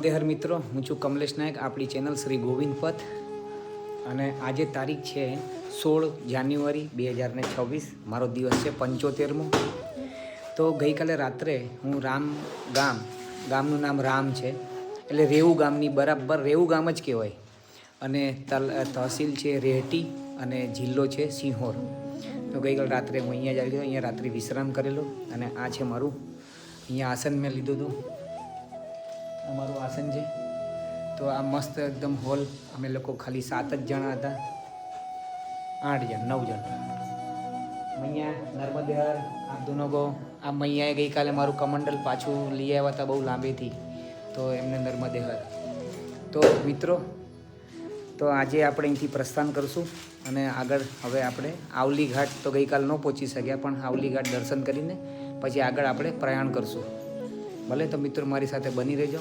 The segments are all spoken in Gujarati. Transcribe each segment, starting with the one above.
નર્મદે હર મિત્રો, હું છું કમલેશ નાયક, આપણી ચેનલ શ્રી ગોવિંદ પથ. અને આજે તારીખ છે 16 જાન્યુઆરી 2026, મારો દિવસ છે 75મો. તો ગઈકાલે રાત્રે હું ગામનું નામ રામ છે, એટલે રેવું ગામની બરાબર રેવું ગામ જ કહેવાય. અને તહસીલ છે રેહટી અને જિલ્લો છે સિંહોર. તો ગઈકાલે રાત્રે હું અહીંયા જ આવી ગયો, અહીંયા રાત્રે વિશ્રામ કરેલો. અને આ છે મારું અહીંયા આસન મેં લીધું હતું, અમારું આસન છે. તો આ મસ્ત એકદમ હોલ, અમે લોકો ખાલી 7 જ જણા હતા, 8 જણ 9 જણ. મૈયા નર્મદે હર આપ દોનો કો. આ મૈયાએ ગઈકાલે મારું કમંડલ પાછું લઈ આવ્યા હતા બહુ લાંબેથી, તો એમને નર્મદે હર. તો મિત્રો, તો આજે આપણે અહીંથી પ્રસ્થાન કરશું અને આગળ હવે આપણે આવલી ઘાટ તો ગઈકાલે ન પહોંચી શક્યા, પણ આવલી ઘાટ દર્શન કરીને પછી આગળ આપણે પ્રયાણ કરશું. ભલે તો મિત્રો મારી સાથે બની રહેજો.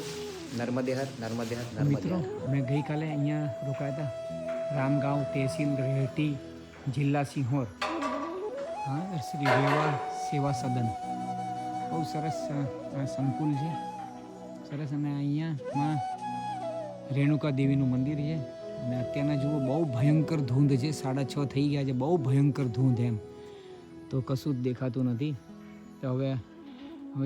નર્મદે હર, નર્મદે હર, નર્મદે હર. અમે ગઈકાલે અહીંયા રોકાયા હતા, રામગાંવ, તહેસીલ રેહટી, જિલ્લા સિંહોર. હા, શ્રી રેવા સેવા સદન. બહુ સરસ સંકુલ છે, સરસ. અને અહીંયામાં રેણુકા દેવીનું મંદિર છે. અને અત્યારના જુઓ બહુ ભયંકર ધૂંધ છે, 6:30 થઈ ગયા છે, બહુ ભયંકર ધૂંધ એમ, તો કશું જ દેખાતું નથી. તો હવે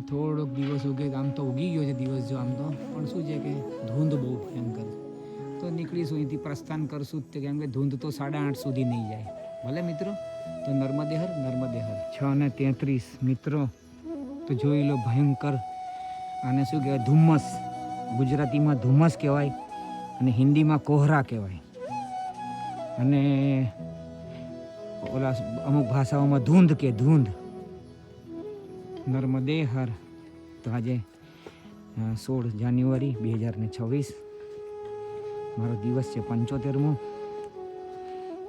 થોડોક દિવસ ઉગે, આમ તો ઉગી ગયો છે દિવસ જો આમ તો, પણ શું છે કે ધૂંધ બહુ ભયંકર. તો નીકળીશું અહીંથી, પ્રસ્થાન કરશું જ, કેમ કે ધૂંધ તો 8:30 સુધી નહીં જાય. ભલે મિત્રો, તો નર્મદે હર, નર્મદે હર. 6:33 મિત્રો, તો જોઈ લો ભયંકર. આને શું કહેવાય? ધુમ્મસ. ગુજરાતીમાં ધુમ્મસ કહેવાય અને હિન્દીમાં કોહરા કહેવાય, અને ઓલા અમુક ભાષાઓમાં ધૂંધ કે ધૂંધ. નર્મદે હર. તો આજે 16 જાન્યુઆરી 2026, મારો દિવસ છે 75મો.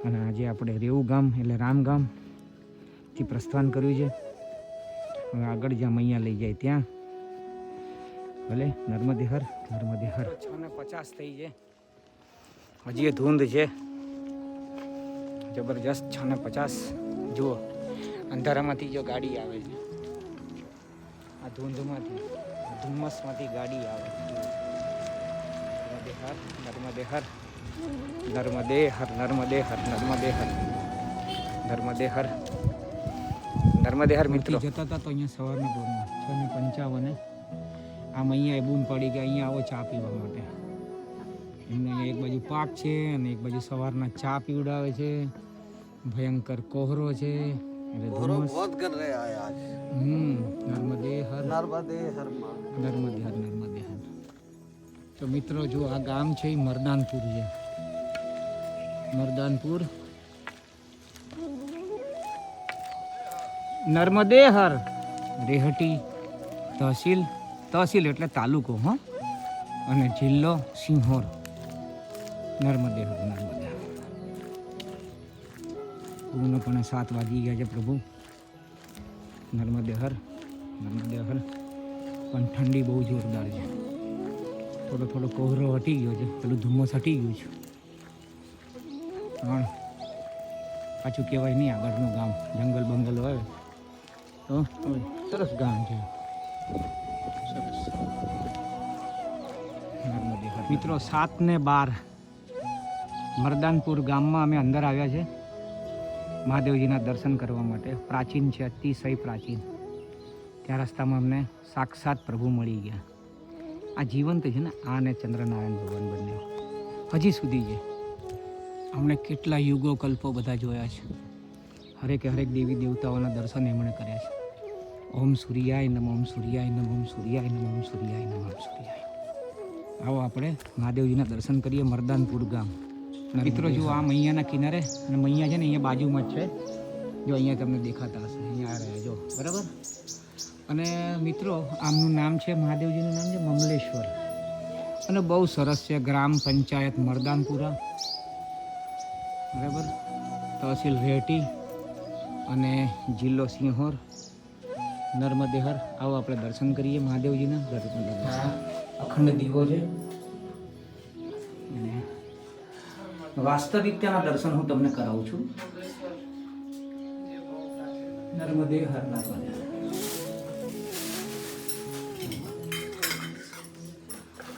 અને આજે આપણે રેવું ગામ એટલે રામગામથી પ્રસ્થાન કર્યું છે. હવે આગળ જ્યાં મૈયા લઈ જાય ત્યાં. ભલે નર્મદે હર, નર્મદે હર. 6:50 થઈ છે, હજી એ ધૂંધ છે જબરજસ્ત. 6:50 જુઓ, અંધારામાંથી જો ગાડી આવે છે, આ ધૂંધમાંથી, ધુમ્મસમાંથી ગાડી આવે છે. નર્મદે હર, નર્મદે હર, નર્મદે હર, નર્મદે હર, નર્મદે હર, નર્મદે હર, નર્મદે હર. મિત્રો જતા હતા તો અહીંયા સવારના પોરમાં 6:55 આ મૈયાએ બૂમ પડી કે અહીંયા આવો ચા પીવા માટે. એમને અહીંયા એક બાજુ પાક છે અને એક બાજુ સવારના ચા પીવડાવે છે. ભયંકર કોહરો છે, એટલે ધુમ્મસ. નર્મદે હર, નર્મદે હર, નર્મદે હર, નર્મદે હર. તો મિત્રો જો આ ગામ છે એ મરદાનપુર છે. મરદાનપુર, નર્મદે હર, રેહટી, તહસીલ એટલે તાલુકો, હા, અને જિલ્લો સિંહોર. નર્મદે હર, નર્મદે હર. પૂર્ણપણે 7 વાગી ગયા છે પ્રભુ. નર્મદે હર, નર્મદે હર. પણ ઠંડી બહુ જોરદાર છે. થોડો કોહરો હટી ગયો છે, પેલું ધુમ્મસ હટી ગયું છે, પણ પાછું કહેવાય નહીં આગળનું ગામ જંગલ બંગલ હોય તો સરસ ગામ છે, સરસ. નર્મદે હર. મિત્રો 7:12 મરદાનપુર ગામમાં અમે અંદર આવ્યા છે મહાદેવજીના દર્શન કરવા માટે. પ્રાચીન છે, અતિશય પ્રાચીન. ત્યાં રસ્તામાં અમને સાક્ષાત પ્રભુ મળી ગયા. આ જીવંત છે ને, આ ને ચંદ્રનારાયણ ભગવાન બંને હજી સુધી છે. અમને કેટલા યુગો કલ્પો બધા જોયા છે. હરેક દેવી દેવતાઓના દર્શન એમણે કર્યા છે. ઓમ સૂર્યાય નમ, ઓમ સૂર્યાય નમ, ઓમ સૂર્યાય નમ, ઓમ સૂર્યાય નમ, ઓમ સૂર્યાય. આવો આપણે મહાદેવજીના દર્શન કરીએ. મરદાનપુર ગામ. મિત્રો જો આ મૈયાના કિનારે, અને મૈયા છે ને અહીંયા બાજુમાં જ છે, જો અહીંયા તમને દેખાતા હશે, અહીંયા આ રહ્યા જો, બરાબર. અને મિત્રો આમનું નામ છે, મહાદેવજીનું નામ છે મમલેશ્વર. અને બહુ સરસ છે. ગ્રામ પંચાયત મરદાનપુરા, બરાબર. તહસીલ રેહટી અને જિલ્લો સિંહોર. નર્મદે હર. આવો આપણે દર્શન કરીએ મહાદેવજીના. અખંડ દીવો છે, અને વાસ્તવિકતાના દર્શન હું તમને કરાવું છું. નર્મદે હર, નર્મદે હર.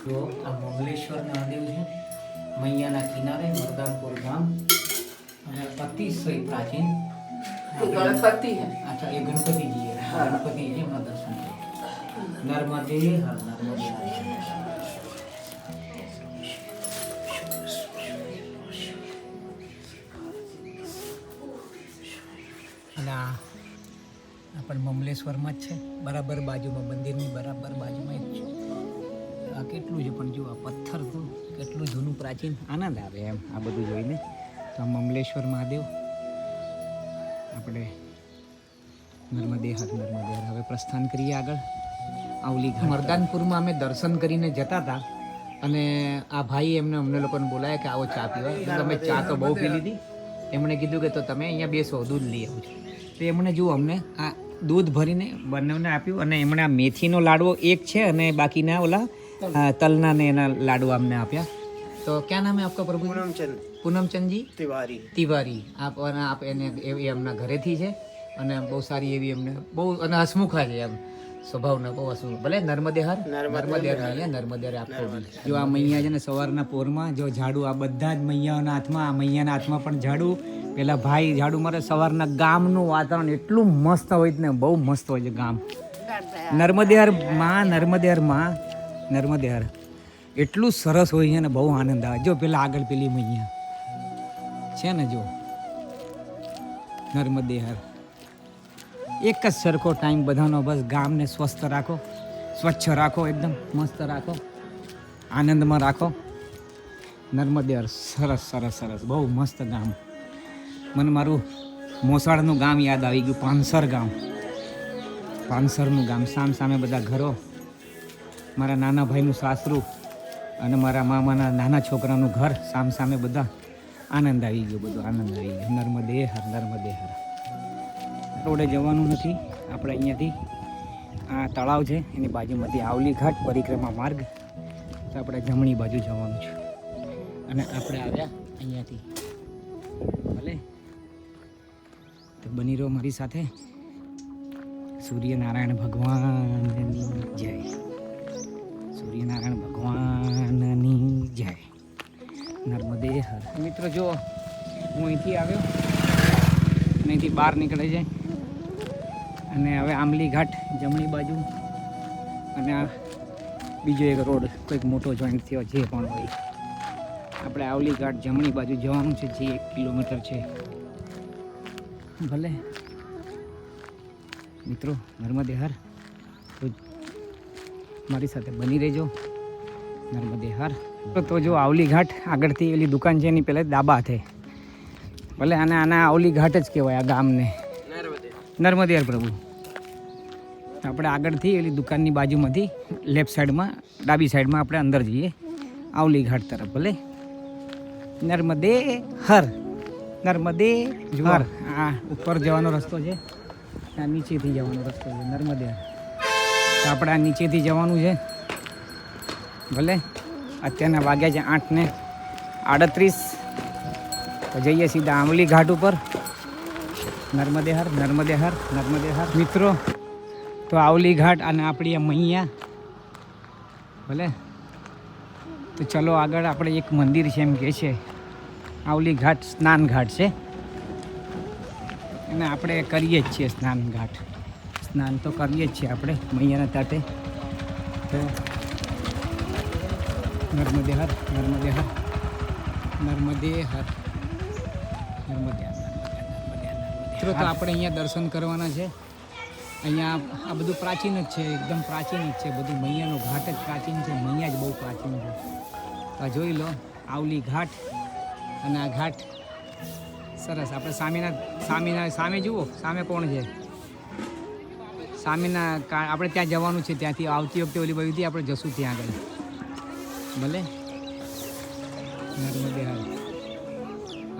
જો આ મંગલેશ્વર મહાદેવ છે, મૈયાના કિનારે મરદાનપુર ગામ, અને અતિશય પ્રાચીન गणपति है। अच्छा, ये गणपति जी है। हाँ। गणपति जी अपना दर्शन करो। नर्मदे हर नर्मदे हर। અને આ પણ મમલેશ્વરમાં જ છે, બરાબર બાજુમાં મંદિરની બરાબર બાજુમાં જ છે. આ કેટલું છે પણ જો આ પથ્થર તો કેટલું જૂનું પ્રાચીન, આનંદ આવે એમ આ બધું જોઈને. તો આ મમલેશ્વર મહાદેવ આપણે નર્મદે હર નર્મદે હર. હવે પ્રસ્થાન કરીએ આગળ આવલી ઘાટ. મરદાનપુરમાં અમે દર્શન કરીને જતા હતા, અને આ ભાઈ અમને લોકોને બોલાયા કે આવો ચા પીવા. અમે ચા તો બહુ પી લીધી. એમણે કીધું કે તો તમે અહીંયા બેસો, દૂધ લઈ આવું છું. તો એમણે જુઓ અમને આ દૂધ ભરીને બંનેને આપ્યું, અને એમણે આ મેથીનો લાડવો એક છે, અને બાકીના ઓલા તલના ને એના લાડવા અમને આપ્યા. તો ક્યાં નામ હે આપકા પ્રભુ? પૂનમચંદજી તિવારી. આપ એને એ એમના ઘરેથી છે, અને બહુ સારી એવી એમને બહુ અને હસમુખા છે એમ સ્વભાવના, બહુ હસમુખ. ભલે નર્મદે હર નર્મદે હર મૈયા નર્મદે હર આપકો. જો આ મૈયા છે ને સવારના પોરમાં જો ઝાડુ, આ બધા જ મૈયાઓના હાથમાં, આ મૈયાના હાથમાં પણ ઝાડુ. પેલા ભાઈ ઝાડુ મારે. સવારના ગામનું વાતાવરણ એટલું મસ્ત હોય ને, બહુ મસ્ત હોય છે ગામ. નર્મદે હર માં, નર્મદે હર માં, નર્મદે હર એટલું સરસ હોય છે ને, બહુ આનંદ આવે. જો પેલા આગળ પેલી મૈયા છે ને, જો નર્મદે હર. એક જ સરખો ટાઈમ બધાનો, બસ ગામને સ્વસ્થ રાખો, સ્વચ્છ રાખો, એકદમ મસ્ત રાખો, આનંદમાં રાખો. નર્મદે હર. સરસ સરસ સરસ, બહુ મસ્ત ગામ. મને મારું મોસાળનું ગામ યાદ આવી ગયું, પાનસર ગામ. પાનસરનું ગામ, સામે બધા ઘરો, મારા નાના ભાઈનું સાસરું અને મારા મામાના નાના છોકરાનું ઘર સામે બધા. આનંદ આવી ગયો, બધો આનંદ આવી ગયો. નર્મદે હર નર્મદે હર. રોડે જવાનું નથી આપણે, અહીંયાથી આ તળાવ છે એની બાજુમાંથી આવલી ઘાટ પરિક્રમા માર્ગ. તો આપણે જમણી બાજુ જવાનું છે, અને આપણે આવ્યા અહીંયાથી. ભલે તો બની રહો મારી સાથે. સૂર્યનારાયણ ભગવાનની જય. સૂર્યનારાયણ ભગવાનની જય. નર્મદે હર. મિત્રો જો હું અહીંથી આવ્યો, અહીંથી બહાર નીકળે છે, અને હવે આંબલી ઘાટ જમણી બાજુ, અને આ બીજો એક રોડ કોઈક મોટો જોઈન્ટ થયો, જે પણ હોય. આપણે આવલી ઘાટ જમણી બાજુ જવાનું છે, જે 1 કિલોમીટર છે. ભલે મિત્રો, નર્મદે હર. તો મારી સાથે બની રહેજો. નર્મદે હર. તો જો આવલી ઘાટ આગળથી એલી દુકાન છે એની પહેલાં ડાબા હાથે, ભલે આના આવલી ઘાટ જ કહેવાય આ ગામને. નર્મદે હર પ્રભુ. આપણે આગળથી એલી દુકાનની બાજુમાંથી લેફ્ટ સાઈડમાં, ડાબી સાઈડમાં આપણે અંદર જઈએ આવલી ઘાટ તરફ. ભલે નર્મદે હર નર્મદે હર. આ ઉપર જવાનો રસ્તો છે, આ નીચેથી જવાનો રસ્તો છે. નર્મદે હર. તો આપણે આ નીચેથી જવાનું છે. ભલે અત્યારના વાગ્યા છે 8:38. તો જઈએ સીધા આંબલી ઘાટ ઉપર. નર્મદે હર નર્મદે હર નર્મદે હર. મિત્રો તો આવલી ઘાટ અને આપણી આ મૈયા. ભલે તો ચલો આગળ. આપણે એક મંદિર છે એમ કહે છે, આવલી ઘાટ સ્નાન ઘાટ છે, અને આપણે કરીએ જ છીએ સ્નાન ઘાટ. સ્નાન તો કરીએ જ છીએ આપણે મૈયાના તાટે. તો નર્મદે હર નર્મદે હર નર્મદે હર નર્મદે હર. મિત્રો તો આપણે અહીંયા દર્શન કરવાના છે. અહીંયા આ બધું પ્રાચીન જ છે, એકદમ પ્રાચીન જ છે બધું. મૈયાનો ઘાટ જ પ્રાચીન છે, મૈયા જ બહુ પ્રાચીન છે. તો જોઈ લો આવલી ઘાટ, અને આ ઘાટ સરસ. આપણે સામે જુઓ, સામે કોણ છે? સામેના આપણે ત્યાં જવાનું છે. ત્યાંથી આવતી વખતે ઓલી બાજુથી આપણે જશું ત્યાં આગળ. ભલે નર્મદે હર.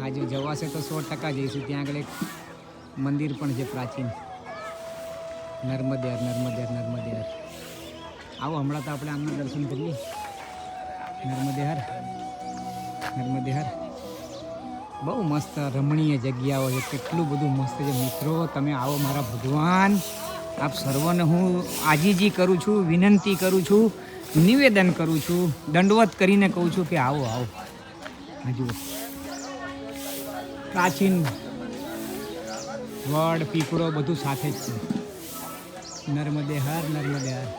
આ જો જવાશે તો 100% જઈશું. ત્યાં આગળ એક મંદિર પણ છે પ્રાચીન. નર્મદે હર નર્મદે હર નર્મદે હર. આવો હમણાં તો આપણે આમના દર્શન કરીએ. નર્મદે હર નર્મદે હર. બહુ મસ્ત રમણીય જગ્યાઓ છે, કેટલું બધું મસ્ત છે. મિત્રો તમે આવો મારા ભગવાન. આપ સર્વને હું આજીજી કરું છું, વિનંતી કરું છું નિવેદન કરું છું, દંડવત કરીને કહું છું કે આવો આવો. આ જુઓ પ્રાચીન વડ પીપળો બધું સાથે જ છે. નર્મદે હર નર્મદે હર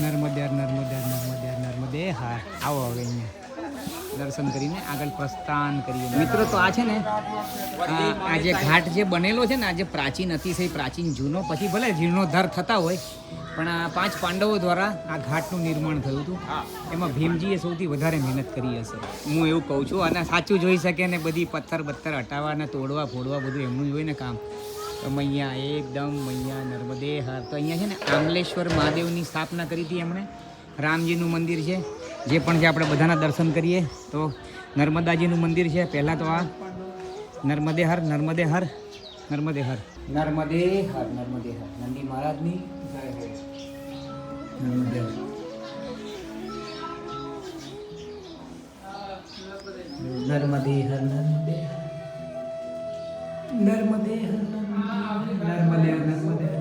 નર્મદે હર નર્મદે હર નર્મદે હર નર્મદે હર. આવો હવે અહીંયા દર્શન કરીને આગળ પ્રસ્થાન કરીએ. મિત્રો તો આ છે ને આ જે ઘાટ જે બનેલો છે ને, આ જે પ્રાચીન અતિશય પ્રાચીન જૂનો, પછી ભલે જીર્ણોદ્ધાર થતા હોય, પણ આ 5 પાંડવો દ્વારા આ ઘાટનું નિર્માણ થયું હતું. એમાં ભીમજીએ સૌથી વધારે મહેનત કરી હશે, હું એવું કહું છું. અને સાચું જોઈ શકે ને, બધી પથ્થર હટાવવા ને તોડવા ફોડવા બધું એમનું જ હોય ને કામ. તો મૈયા એકદમ મૈયા નર્મદે હર. તો અહીંયા છે ને આમલેશ્વર મહાદેવની સ્થાપના કરી હતી એમણે. રામજીનું મંદિર છે, જે પણ છે આપણે બધાના દર્શન કરીએ. તો નર્મદાજીનું મંદિર છે. પહેલાં તો આ નર્મદે હર નર્મદે હર નર્મદે હર નર્મદે હર નર્મદે હર. નંદી મહારાજની જય હો. નર્મદે હર નર્મદે હર નર્મદે હર નર્મદે હર નર્મદે હર નર્મદે હર.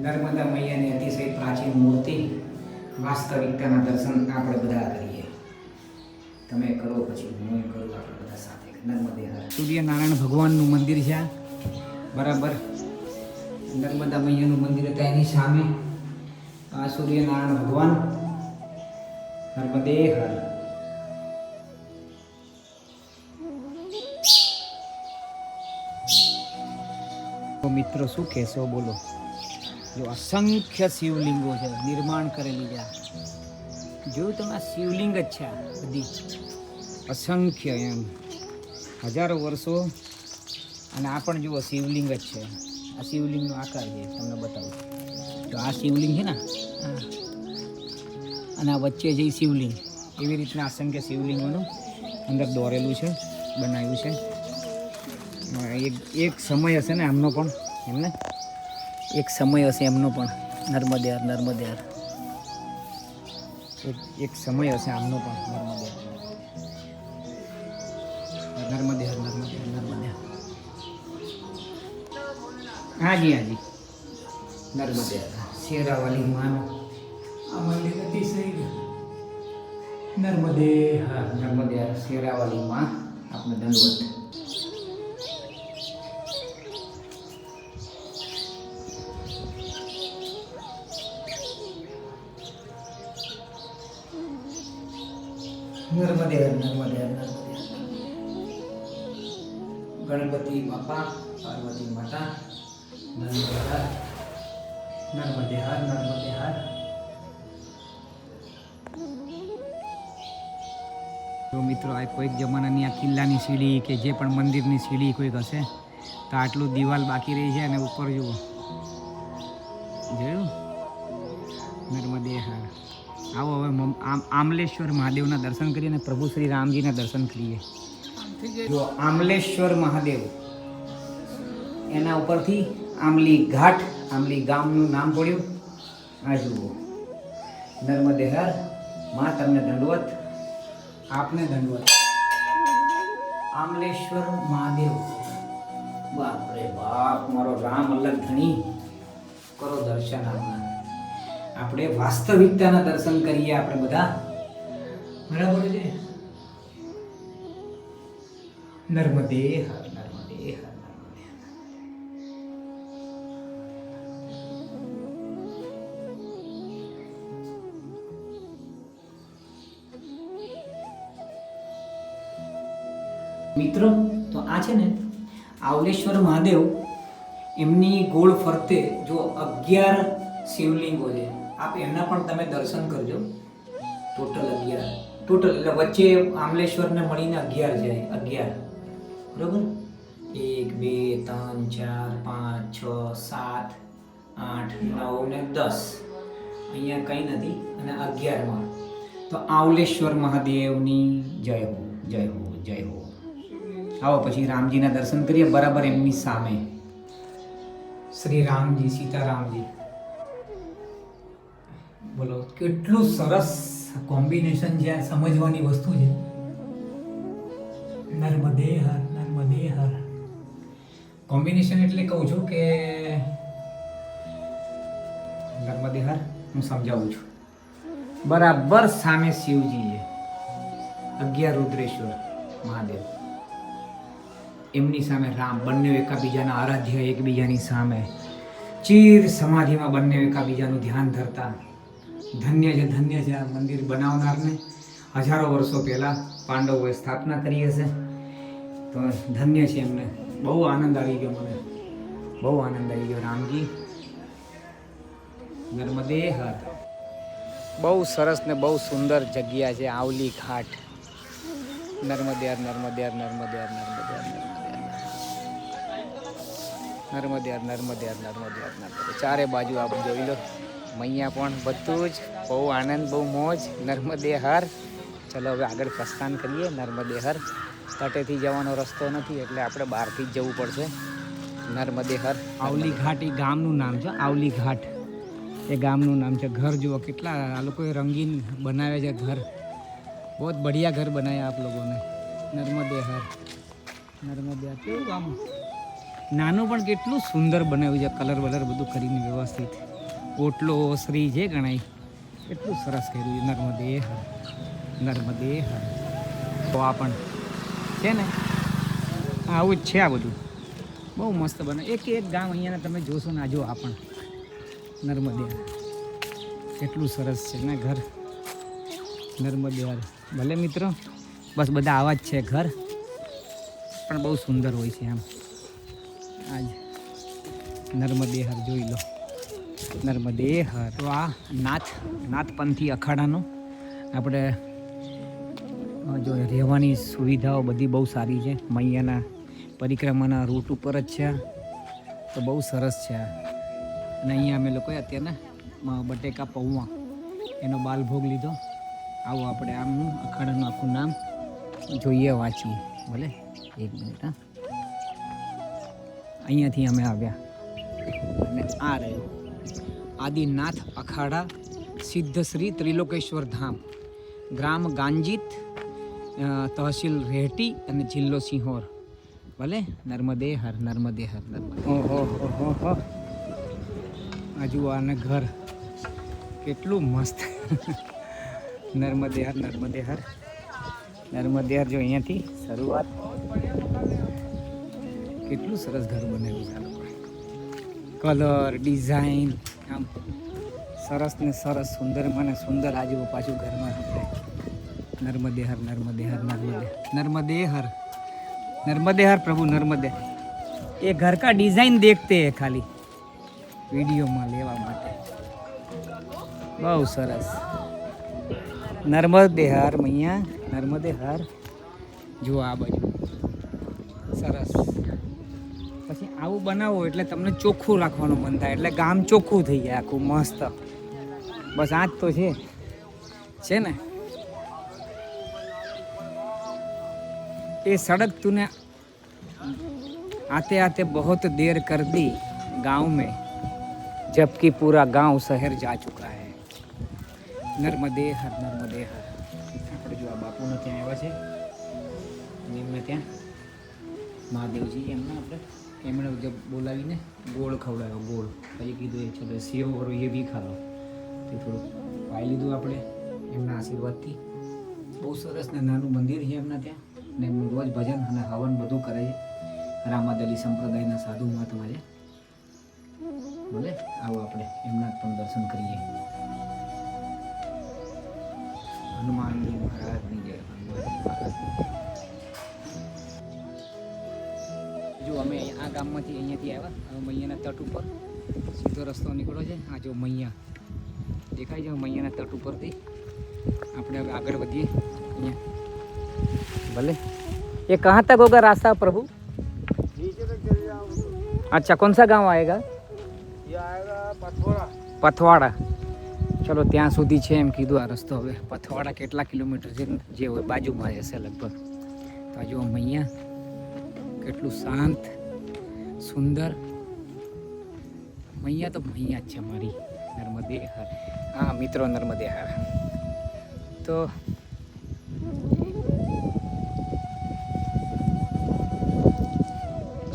નર્મદા મૈયાની અતિશય પ્રાચીન મૂર્તિ, વાસ્તવિકતાના દર્શન આપણે બધા કરીએ. તમે કરો પછી હું કરું, આપણે બધા સાથે. નર્મદે હર. સૂર્યનારાયણ ભગવાનનું મંદિર છે આ, બરાબર. નર્મદા મૈયાનું મંદિર હતા એની સામે આ સૂર્યનારાયણ ભગવાન. નર્મદે હર. તો મિત્રો શું કહેશો બોલો? જો અસંખ્ય શિવલિંગો છે, નિર્માણ કરેલી છે. જોયું તમે, આ શિવલિંગ જ છે આ બધી, અસંખ્ય એમ, હજારો વર્ષો. અને આ પણ જુઓ શિવલિંગ જ છે. આ શિવલિંગનો આકાર છે, તમને બતાવું. તો આ શિવલિંગ છે ને, અને આ વચ્ચે જે શિવલિંગ, એવી રીતના અસંખ્ય શિવલિંગોનું અંદર દોરેલું છે, બનાવ્યું છે. એક સમય હશે ને આમનો પણ, એમને એક સમય હશે એમનો પણ. નર્મદે હર નર્મદે હર. એક સમય હશે આમનો પણ. નર્મદે હર નર્મદે હર નર્મદે હર. હાજી હાજી નર્મદે હર. શેરાવાલી માનો આ મંદિર અતિશય. નર્મદે હર નર્મદે હર. શેરાવાલી માં આપણે દંડવત. નર્મદે હર નર્મદે હર નર્મદે હર. ગણપતિ બાપા, પાર્વતી માતા. નર્મદે હર નર્મદે હર નર્મદે હર. તો મિત્રો, આ કોઈક જમાનાની આ કિલ્લાની સીડી કે જે પણ મંદિરની સીડી કોઈક હશે, તો આટલું દિવાલ બાકી રહી છે. અને ઉપર જુઓ, જોયું? નર્મદે હર. આવો હવે આમલેશ્વર મહાદેવના દર્શન કરીએ અને પ્રભુ શ્રી રામજીના દર્શન કરીએ. જો આમલેશ્વર મહાદેવ, એના ઉપરથી આમલી ઘાટ, આમલી ગામનું નામ પડ્યું. આ જુઓ, નર્મદે હર. માં તમને દંડવત, આપને દંડવત. આમલેશ્વર મહાદેવ, બાપ રે બાપ, મારો રામ અલ્લગ ધણી. કરો દર્શન આપના. આપણે વાસ્તવિકતાના દર્શન કરીએ આપણે બધા, બરાબર છે. નર્મદે હર નર્મદે હર નર્મદે હર. મિત્રો, તો આ છે ને આમલેશ્વર મહાદેવ, એમની ગોળ ફરતે જો 11 શિવલિંગો છે. આપ એમના પણ તમે દર્શન કરજો. ટોટલ 11, ટોટલ એટલે વચ્ચે આમલેશ્વરને મળીને 11 છે. 11, બરોબર. 1 2 3 4 5 6 7 8 9 ને 10. અહીંયા કંઈ નથી. અને 11માં તો આમલેશ્વર મહાદેવની જય હો, જય હો, જય હો. આવો પછી રામજીના દર્શન કરીએ. બરાબર એમની સામે શ્રી રામજી, સીતારામજી. બોલો, કેટલું સરસ કોમ્બિનેશન છે. આ સમજવાની વસ્તુ છે. નર્મદે હર. નર્મદે હર. કોમ્બિનેશન એટલે કહું છું કે નર્મદે હર હું સમજાવું છું. બરાબર સામે શિવજી છે, 11 રુદ્રેશ્વર મહાદેવ, એમની સામે રામ, બંને એકાબીજાના આરાધ્ય, એકબીજાની સામે ચીર સમાધિમાં બંને એકાબીજાનું ધ્યાન ધરતા. ધન્ય છે આ મંદિર બનાવનારને. હજારો વર્ષો પહેલાં પાંડવોએ સ્થાપના કરી હશે, તો ધન્ય છે એમને. બહુ આનંદ આવી ગયો મને, બહુ આનંદ આવી ગયો. રામજી નર્મદે હર. બહુ સરસ ને બહુ સુંદર જગ્યા છે આવલી ઘાટ. નર્મદે હર, નર્મદે હર, નર્મદે હર, નર્મદે હર, નર્મદે હર, નર્મદે હર, નર્મદે હર, નર્મદે. ચારે બાજુ આપ જોઈ લો, મૈયા પણ બધું જ બહુ આનંદ, બહુ મોજ. નર્મદે હર. ચલો હવે આગળ પ્રસ્થાન કરીએ. નર્મદે હર તટેથી જવાનો રસ્તો નથી એટલે આપણે બહારથી જ જવું પડશે. નર્મદે હર. આવલી ઘાટ એ ગામનું નામ છે. આવલી ઘાટ એ ગામનું નામ છે. ઘર જુઓ કેટલા આ લોકોએ રંગીન બનાવે છે ઘર. બહુ બઢિયા ઘર બનાવ્યા આપ લોકોને. નર્મદે હર, નર્મદે હર. કેવું આમ નાનું પણ કેટલું સુંદર બનાવ્યું છે, કલર વલર બધું કરીને વ્યવસ્થિત. ઓટલો શ્રી જે ગણાય કેટલું સરસ કર્યું છે. નર્મદે હર, નર્મદે હર. તો આ પણ છે ને, આવું જ છે આ બધું. બહુ મસ્ત બને. એક ગામ અહીંયાના તમે જોશો ને, આ જો આ પણ નર્મદે હર. કેટલું સરસ છે ને ઘર. નર્મદે હર. ભલે મિત્રો, બસ બધા આવા જ છે ઘર, પણ બહુ સુંદર હોય છે આમ. આજ નર્મદે હર જોઈ લો. નર્મદે હર. તો આ નાથપંથી અખાડાનો આપણે જો રહેવાની સુવિધાઓ બધી બહુ સારી છે. મૈયાના પરિક્રમાના રૂટ ઉપર જ છે, તો બહુ સરસ છે આ. અને અહીંયા અમે લોકોએ અત્યારના બટેકા પૌવા એનો બાલભોગ લીધો. આવો આપણે આમનું અખાડાનું આખું નામ જોઈએ, વાંચીએ. ભલે એક મિનિટ. હા, અહીંયાથી અમે આવ્યા અને આ રહ્યું આદિનાથ અખાડા, સિદ્ધ શ્રી ત્રિલોકેશ્વર ધામ, ગ્રામ ગાંજીત, તહસીલ રેહટી અને જિલ્લો સિંહોર. ભલે નર્મદે હર, નર્મદે હર, નર્મદે. ઓહો હો હો. હજુ આને ઘર કેટલું મસ્ત. નર્મદે હર, નર્મદે હર, નર્મદે હર. જો અહીંયાથી શરૂઆત. કેટલું સરસ ઘર બનાવ્યું છે આ લોકોએ. કલર, ડિઝાઇન આમ સરસ ને સરસ, સુંદર મને સુંદર. આજુ પાછું ઘરમાં નર્મદે હર, નર્મદે હર, નર્મદે, નર્મદે હર, नर्मदे हर प्रभु नर्मदे. ये घर का डिजाइन देखते हैं खाली वीडियो में लेवा माटे. बहुत सरस. नर्मदे हर मैया, नर्मदे हर. जो आ बाजू સરસ. પછી આવું બનાવો એટલે તમને ચોખ્ખું રાખવાનું મન થાય, એટલે ગામ ચોખ્ખું થઈ જાય આખું મસ્ત. બસ આ જ તો છે ને. ये सड़क तूने आते आते बहुत देर कर दी गांव में, जबकि पूरा गांव शहर जा चुका है. नर्मदे हर, नर्मदे हर. આપણે જો આ બાપુને ત્યાં આવ્યા છે અને એમને ત્યાં મહાદેવજી એમણે બોલાવીને ગોળ ખવડાવ્યો. ગોળ પછી કીધું એ ચલો સેવ કરો, એ બી ખા લો. તે થોડુંક પાઈ લીધું આપણે એમના આશીર્વાદથી. બહુ સરસ ને નાનું મંદિર છે એમના ત્યાં, ને એમનું રોજ ભજન અને હવન બધું કરે છે. રામાદલી સંપ્રદાયના સાધુ મહાત્મા છે. ભલે આવો આપણે એમના પણ દર્શન કરીએ. હનુમાનજી મહારાજની જય. હનુમાનજી મહારાજ. જો અમે આ ગામમાંથી અહીંયાથી આવ્યા. હવે મૈયાના તટ ઉપર સીધો રસ્તો નીકળો છે. આ જો મૈયા દેખાય છે. મૈયાના તટ ઉપરથી આપણે હવે આગળ વધીએ અહીંયા. भले ये कहाँ तक होगा रास्ता प्रभु? नीचे तक चले जाओ. अच्छा, कौन सा गांव आएगा? ये आएगा पथवाड़ा. पथवाड़ा. चलो ત્યાં સુધી છે એમ કીધું આ રસ્તો. હવે પથવાડા કેટલા કિલોમીટર છે જે હોય બાજુમાં હશે લગભગ. તો જો મૈયા કેટલું શાંત સુંદર. મૈયા તો મૈયા જ છે મારી. નર્મદે હર. હા મિત્રો, નર્મદે હર. તો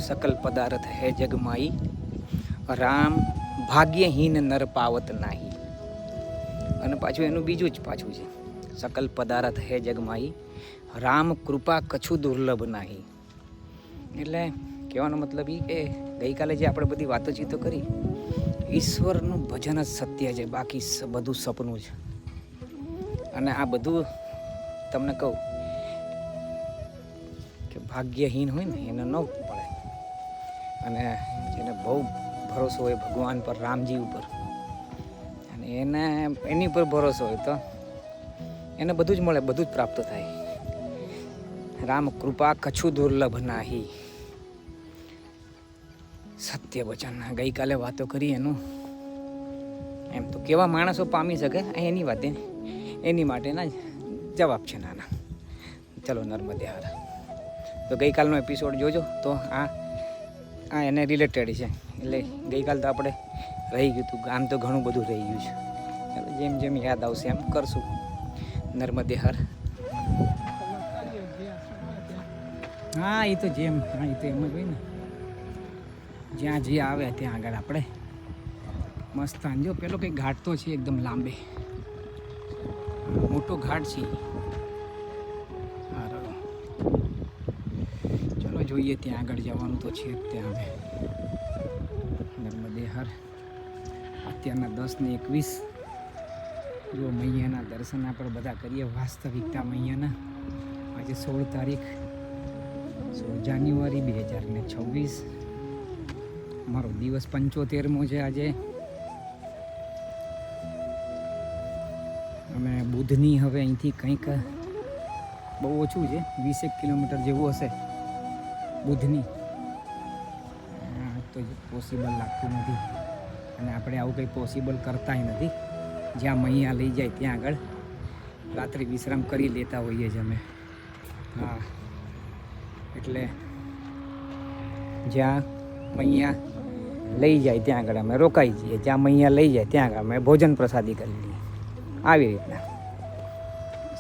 सकल पदार्थ है जगमाई, राम भाग्यहीन नर पावत नाही. અને પાછું એનું બીજું જ પાછું છે, सकल पदार्थ है जगमाई, રામ કૃપા કછું દુર્લભ નહીં. એટલે કહેવાનો મતલબ એ કે ગઈકાલે જે આપણે બધી વાતોચીતો કરી, ઈશ્વરનું ભજન જ સત્ય છે, બાકી બધું સપનું છે. અને આ બધું તમને કહું કે ભાગ્યહીન હોય ને એને ન પડે, અને જેને બહુ ભરોસો હોય ભગવાન પર, રામજી ઉપર, અને એને એની ઉપર ભરોસો હોય તો એને બધું જ મળે, બધું જ પ્રાપ્ત થાય. રામ કૃપા કછું દુર્લભ નાહી, સત્ય વચન. ગઈકાલે વાતો કરી એનું, એમ તો કેવા માણસો પામી શકે એની વાત, એની માટેના જવાબ છે નાના. ચલો નર્મદે હર. તો ગઈકાલનો એપિસોડ જોજો તો આ એને રિલેટેડ છે. એટલે ગઈકાલ તો આપણે રહી ગયું હતું, આમ તો ઘણું બધું રહી ગયું છે. ચાલો જેમ જેમ યાદ આવશે એમ કરશું. નર્મદે હર. હા એ તો જેમ, હા એ તો એમ જ હોય ને, જ્યાં જે આવે ત્યાં આગળ આપણે મસ્ત. જો પેલો કંઈક ઘાટ તો છે એકદમ લાંબે, મોટો ઘાટ છે. ચલો જોઈએ, ત્યાં આગળ જવાનું તો છે જ ત્યાં. હવે નર્મદે હર. અત્યારના 10:21. જો મૈયાના દર્શન આપણે બધા કરીએ વાસ્તવિકતા મૈયાના. આજે 16 તારીખ 16 જાન્યુઆરી 2026. મારો દિવસ 75મો છે આજે. અમે બુધની હવે અહીંથી કંઈક બહુ ઓછું છે, 20 કિલોમીટર જેવું હશે બુધની. તો પોસિબલ લાગતું નથી, અને આપણે આવું કંઈ પોસિબલ કરતાય નથી. જ્યાં મૈયા લઈ જાય ત્યાં આગળ રાત્રિ વિશ્રામ કરી લેતા હોઈએ છીએ અમે. હા, એટલે જ્યાં મૈયા લઈ જાય ત્યાં આગળ અમે રોકાઈ જઈએ, જ્યાં મૈયા લઈ જાય ત્યાં આગળ અમે ભોજન પ્રસાદી કરી લઈએ. આવી રીતના,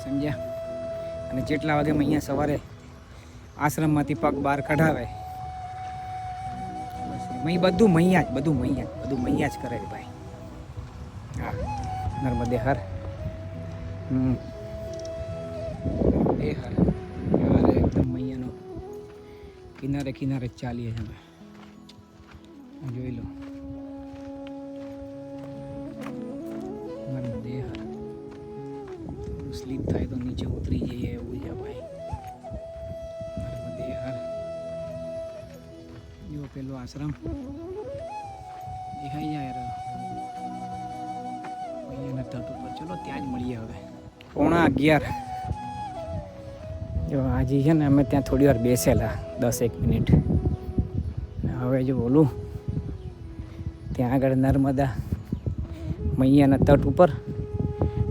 સમજ્યા? અને જેટલા વાગે મૈયા સવારે આશ્રમમાંથી પગ બહાર કઢાવે, બધું મૈયા જ, બધું મૈયા જ કરે ભાઈ. હા, નર્મદે હર. એ હર. એકદમ મૈયાનો કિનારે કિનારે જ ચાલીએ છીએ અમે. જોઈ લો. નર્મદે હર. સ્લીપ થાય તો નીચે ઉતરી જઈએ એવું છે ભાઈ. નર્મદે હર. જો પેલો આશ્રમ દેખાઈ જાય રહ્યો અહીંયાના તટ ઉપર. ચલો ત્યાં જ મળીએ હવે. 11:15. જો આજે છે ને અમે ત્યાં થોડી વાર બેસેલા 10-1 મિનિટ. હવે જો બોલું ત્યાં આગળ નર્મદા મૈયાના તટ ઉપર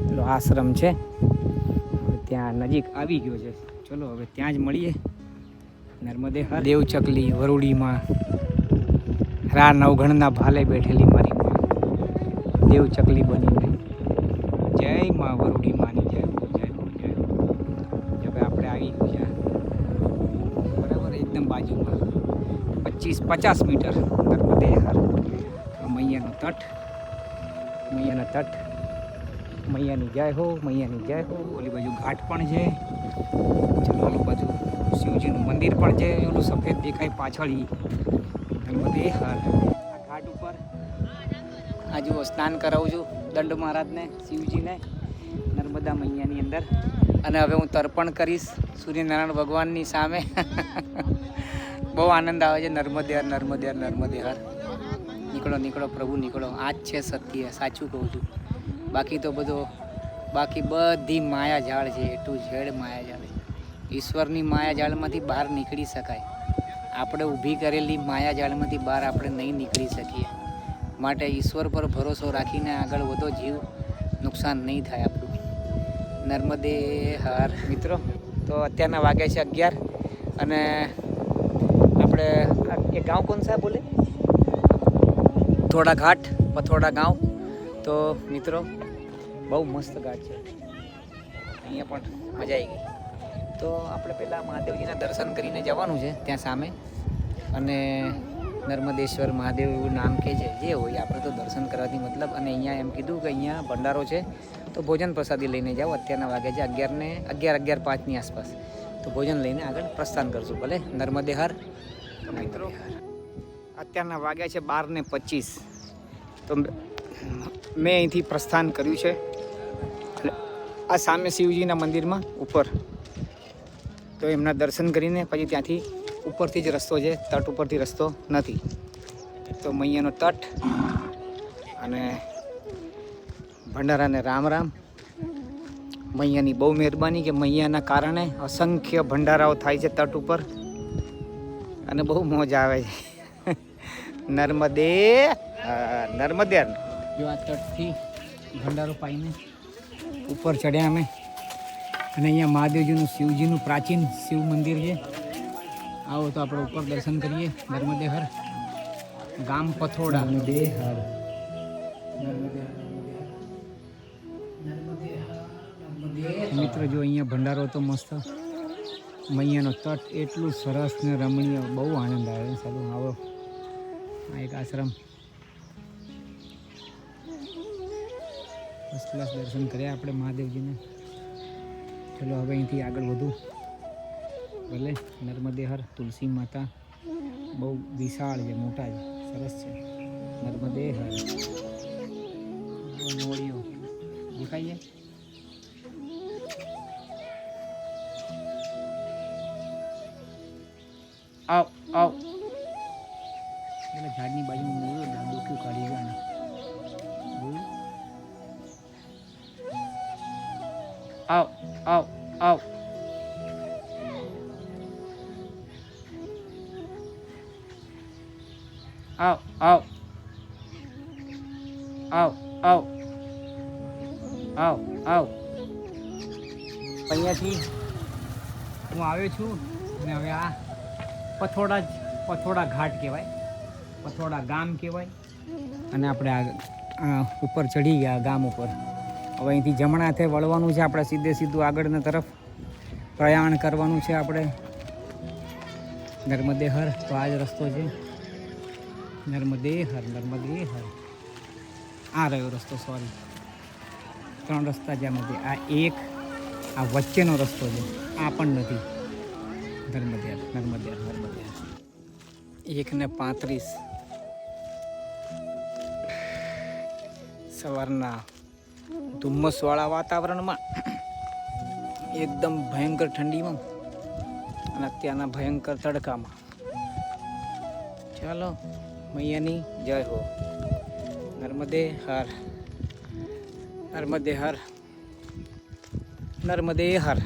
પેલો આશ્રમ છે, ત્યાં નજીક આવી ગયો છે. ચલો હવે ત્યાં જ મળીએ. નર્મદે હર. દેવચકલી વરુડીમાં રા નવઘણના ભાલે બેઠેલી મારી માં દેવચકલી બનીને. જય માં વરુડી માની જય હો, જય હો, જય હો. હવે આપણે આવી ગયા બરાબર એકદમ બાજુમાં 50 મીટર. નર્મદે હર. મૈયાનો તટ, મૈયાના તટ. મૈયાની જય હો, મૈયાની જય હો. ઓલી બાજુ ઘાટ પણ છે. ચલો ઓલી બાજુ શિવજીનું મંદિર પણ છે, ઓલું સફેદ દેખાય પાછળ. નર્મદે હર. આ ઘાટ ઉપર આ જુઓ સ્નાન કરાવું છું દંડ મહારાજને, શિવજીને, નર્મદા મૈયાની અંદર. અને હવે હું તર્પણ કરીશ સૂર્યનારાયણ ભગવાનની સામે. બહુ આનંદ આવે છે. નર્મદે હર, નર્મદે હર, નર્મદે હર. નીકળો નીકળો પ્રભુ નીકળો. આ જ છે સત્ય, સાચું કહું છું. બાકી તો બધી માયાજાળ છે, ટુ ઝેડ માયાજાળ. ઈશ્વરની માયાજાળમાંથી બહાર નીકળી શકાય, આપણે ઊભી કરેલી માયાજાળમાંથી બહાર આપણે નહીં નીકળી શકીએ. માટે ઈશ્વર પર ભરોસો રાખીને આગળ વધો, જીવ નુકસાન નહીં થાય આપણું. નર્મદે હર. મિત્રો તો અત્યારના વાગ્યા છે 11 અને આપણે એ ગાંવ કોણ સા બોલે થોડા ઘાટ પથોડા ગાંવ. તો મિત્રો બહુ મસ્ત ઘાટ છે, અહીંયા પણ મજા આવી ગઈ. તો આપણે પહેલાં મહાદેવજીના દર્શન કરીને જવાનું છે ત્યાં સામે. અને નર્મદેશ્વર મહાદેવ એવું નામ કહે છે. જે હોય આપણે તો દર્શન કરવાથી મતલબ. અને અહીંયા એમ કીધું કે અહીંયા ભંડારો છે તો ભોજન પ્રસાદી લઈને જાઓ. અત્યારના વાગે છે 11:05ની આસપાસ. તો ભોજન લઈને આગળ પ્રસ્થાન કરશું. ભલે નર્મદે હર. તો મિત્રો અત્યારના વાગ્યા છે 12:25. તો મેં અહીંથી પ્રસ્થાન કર્યું છે આ સામે શિવજીના મંદિરમાં ઉપર. તો એમના દર્શન કરીને પછી ત્યાંથી ઉપરથી જ રસ્તો છે, તટ ઉપરથી રસ્તો નથી. તો મૈયાનો તટ અને ભંડારાને રામ રામ. મૈયાની બહુ મહેરબાની કે મૈયાના કારણે અસંખ્ય ભંડારાઓ થાય છે તટ ઉપર અને બહુ મોજ આવે છે. નર્મદે નર્મદે જો આ તટથી ભંડારો પાઈને ઉપર ચડ્યા અમે. અને અહીંયા મહાદેવજીનું શિવજીનું પ્રાચીન શિવ મંદિર છે. આવો તો આપણે ઉપર દર્શન કરીએ. નર્મદે હર. ગામ પથોડા. નર્મદે હર. મિત્ર જો અહીંયા ભંડારો તો મસ્ત. મૈયાનો તટ એટલું સરસ ને રમણીય, બહુ આનંદ આવે. સારું આવો. આ એક આશ્રમ. ફર્સ્ટ ક્લાસ દર્શન કર્યા આપણે મહાદેવજીને. ચલો હવે અહીંથી આગળ વધુ. ભલે નર્મદે હર. તુલસી માતા બહુ વિશાળ છે, મોટા છે, સરસ છે. નર્મદે હર. નોળીઓ દેખાય છે. આવ આવ. એટલે ઝાડની બાજુમાં મોડું ડોક્યું કાઢી ગયા. આવ આવ આવ. આવ આવ આવ આવ આવ આવ. અહીંયાથી હું આવ્યો છું અને હવે આ પથોડા ઘાટ કહેવાય, પથોડા ગામ કહેવાય. અને આપણે આ ઉપર ચડી ગયા ગામ ઉપર. હવે અહીંથી જમણા હાથે વળવાનું છે આપણે. સીધું આગળના તરફ પ્રયાણ કરવાનું છે આપણે. નર્મદે હર. તો આ જ રસ્તો છે. નર્મદે હર. નર્મદે હર. આ રહ્યો રસ્તો. સોરી, 3 રસ્તા જ્યાં નથી. આ એક, આ વચ્ચેનો રસ્તો છે. આ પણ નથી. નર્મદે હર. નર્મદે હર. નર્મદે હર. 1:35 સવારના ધુમ્મસવાળા વાતાવરણમાં, એકદમ ભયંકર ઠંડીમાં અને અત્યારના ભયંકર તડકામાં. ચાલો, મૈયાની જય હો. નર્મદે હર. નર્મદે હર. નર્મદે હર.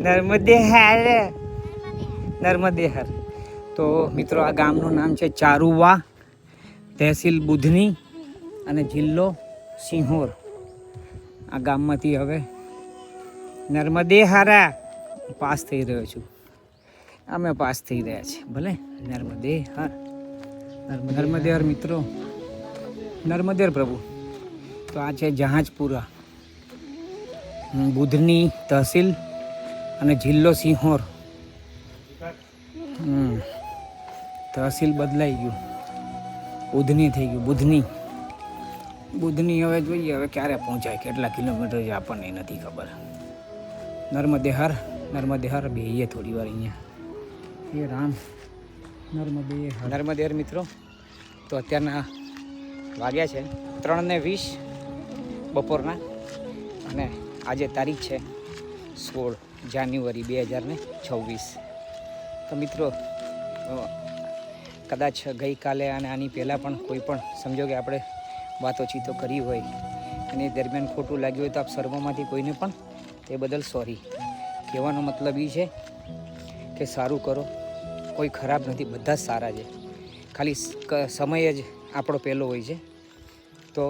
નર્મદે હર. નર્મદે હર. તો મિત્રો આ ગામનું નામ છે ચારુવા, તહેસીલ બુધની અને જિલ્લો સિંહોર. આ ગામમાંથી હવે નર્મદે હારા પાસ થઈ રહ્યો છું. અમે પાસ થઈ રહ્યા છીએ. ભલે નર્મદે હર. નર્મદે હર મિત્રો. નર્મદે પ્રભુ. તો આ છે જહાજપુરા, બુધની તહસીલ અને જિલ્લો સિંહોર. તહસીલ બદલાઈ ગયું, બુધની થઈ ગયું. બુધની હવે જોઈએ હવે ક્યારે પહોંચાય, કેટલા કિલોમીટર છે આપણને નથી ખબર. નર્મદે હર. નર્મદે હર. બેહીએ થોડી વાર અહીંયા. એ રામ. નર્મદે હર. નર્મદે હર મિત્રો. તો અત્યારના વાગ્યા છે 3:20 બપોરના. અને આજે તારીખ છે 16 જાન્યુઆરી 2026. તો મિત્રો કદાચ ગઈકાલે અને આની પહેલાં પણ કોઈ પણ સમજો કે આપણે વાતોચીતો કરી હોય અને એ દરમિયાન ખોટું લાગ્યું હોય તો આપ સર્વમાંથી કોઈને પણ તે બદલ સોરી. કહેવાનો મતલબ એ છે કે સારું કરો, કોઈ ખરાબ નથી, બધા જ સારા છે. ખાલી સમય જ આપણો પહેલો હોય છે. તો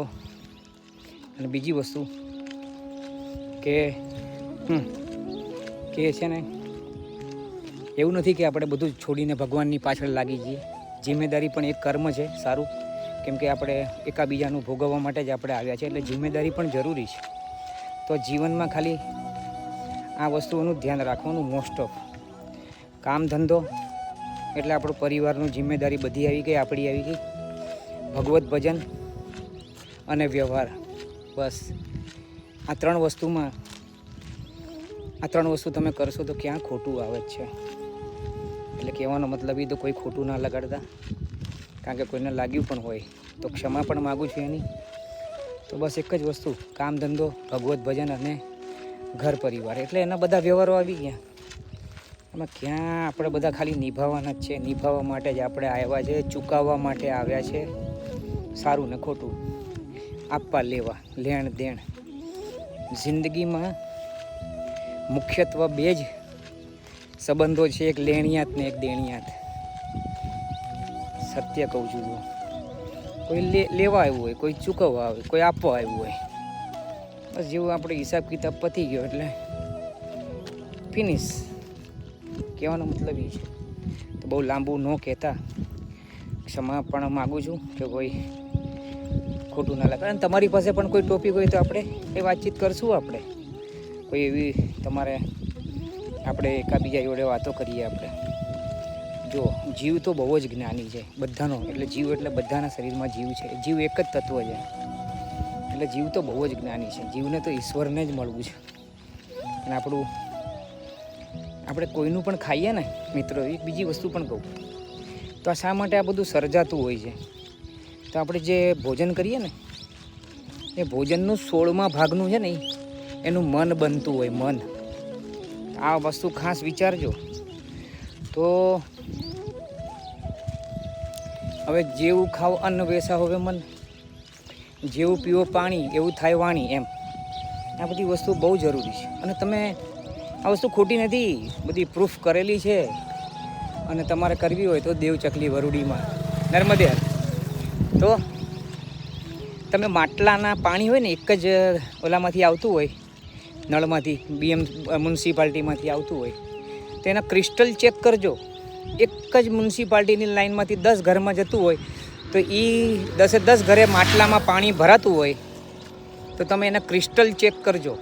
અને બીજી વસ્તુ કે છે ને, એવું નથી કે આપણે બધું છોડીને ભગવાનની પાછળ લાગી જઈએ. જિમ્મેદારી પણ એક કર્મ છે સારું, કેમ કે આપણે એકાબીજાનું ભોગવવા માટે જ આપણે આવ્યા છે, એટલે જિમ્મેદારી પણ જરૂરી છે. તો જીવનમાં ખાલી આ વસ્તુઓનું ધ્યાન રાખવાનું. મોસ્ટ ઓફ કામ ધંધો એટલે આપણું પરિવારનું જિમ્મેદારી બધી આવી ગઈ, આપણી આવી ગઈ. ભગવત ભજન અને વ્યવહાર, બસ આ ત્રણ વસ્તુ તમે કરશો તો ક્યાં ખોટું આવે જ છે. એટલે કહેવાનો મતલબ એ તો કોઈ ખોટું ના લગાડતા, કારણ કે કોઈને લાગ્યું પણ હોય તો ક્ષમા પણ માગું છું એની. તો બસ એક જ વસ્તુ, કામ ધંધો, ભગવત ભજન અને ઘર પરિવાર, એટલે એના બધા વ્યવહારો આવી ગયા. એમાં ક્યાં આપણે બધા ખાલી નિભાવવાના જ છે. નિભાવવા માટે જ આપણે આવ્યા છે, ચૂકવવા માટે આવ્યા છે. સારું ને ખોટું, આપવા લેવા, લેણ દેણ. જિંદગીમાં મુખ્યત્વે બે જ સંબંધો છે, એક લેણિયાત ને એક દેણિયાત. સત્ય કહું છું તો કોઈ લેવા આવ્યું હોય, કોઈ ચૂકવવા આવે, કોઈ આપવા આવ્યું હોય. બસ જેવું આપણે હિસાબ કિતાબ પતી ગયો એટલે ફિનિશ. કહેવાનો મતલબ એ છે. તો બહુ લાંબુ ન કહેતા ક્ષમા પણ માગું છું કે કોઈ ખોટું ના લાગે. અને તમારી પાસે પણ કોઈ ટોપિક હોય તો આપણે એ વાતચીત કરશું. આપણે કોઈ એવી આપણે એકાબીજા જોડે વાતો કરીએ. આપણે જો જીવ તો બહુ જ જ્ઞાની છે બધાનો, એટલે જીવ એટલે બધાના શરીરમાં જીવ છે. જીવ એક જ તત્વ છે, એટલે જીવ તો બહુ જ જ્ઞાની છે. જીવને તો ઈશ્વરને જ મળવું છે. અને આપણે કોઈનું પણ ખાઈએ ને મિત્રો, એક બીજી વસ્તુ પણ કહું તો આ શા માટે આ બધું સર્જાતું હોય છે? તો આપણે જે ભોજન કરીએ ને એ ભોજનનું 16મા ભાગનું છે ને એનું મન બનતું હોય. મન, આ વસ્તુ ખાસ વિચારજો. તો હવે જેવું ખાવ અન્ન વૈસા હોવે મન, જેવું પીવો પાણી એવું થાય વાણી. એમ આ બધી વસ્તુ બહુ જરૂરી છે. અને તમે આ વસ્તુ ખોટી નથી, બધી પ્રૂફ કરેલી છે. અને તમારે કરવી હોય તો દેવ ચકલી વરુડીમાં નર્મદે. તો તમે માટલાના પાણી હોય ને, એક જ ઓલામાંથી આવતું હોય, નળમાંથી, મ્યુનિસિપાલિટીમાંથી આવતું હોય, તો એના ક્રિસ્ટલ ચેક કરજો. એક જ મ્યુનિસિપાલિટીની લાઇનમાંથી 10 ઘરમાં જતું હોય તો એ 10 ઘરે માટલામાં પાણી ભરાતું હોય તો તમે એના ક્રિસ્ટલ ચેક કરજો.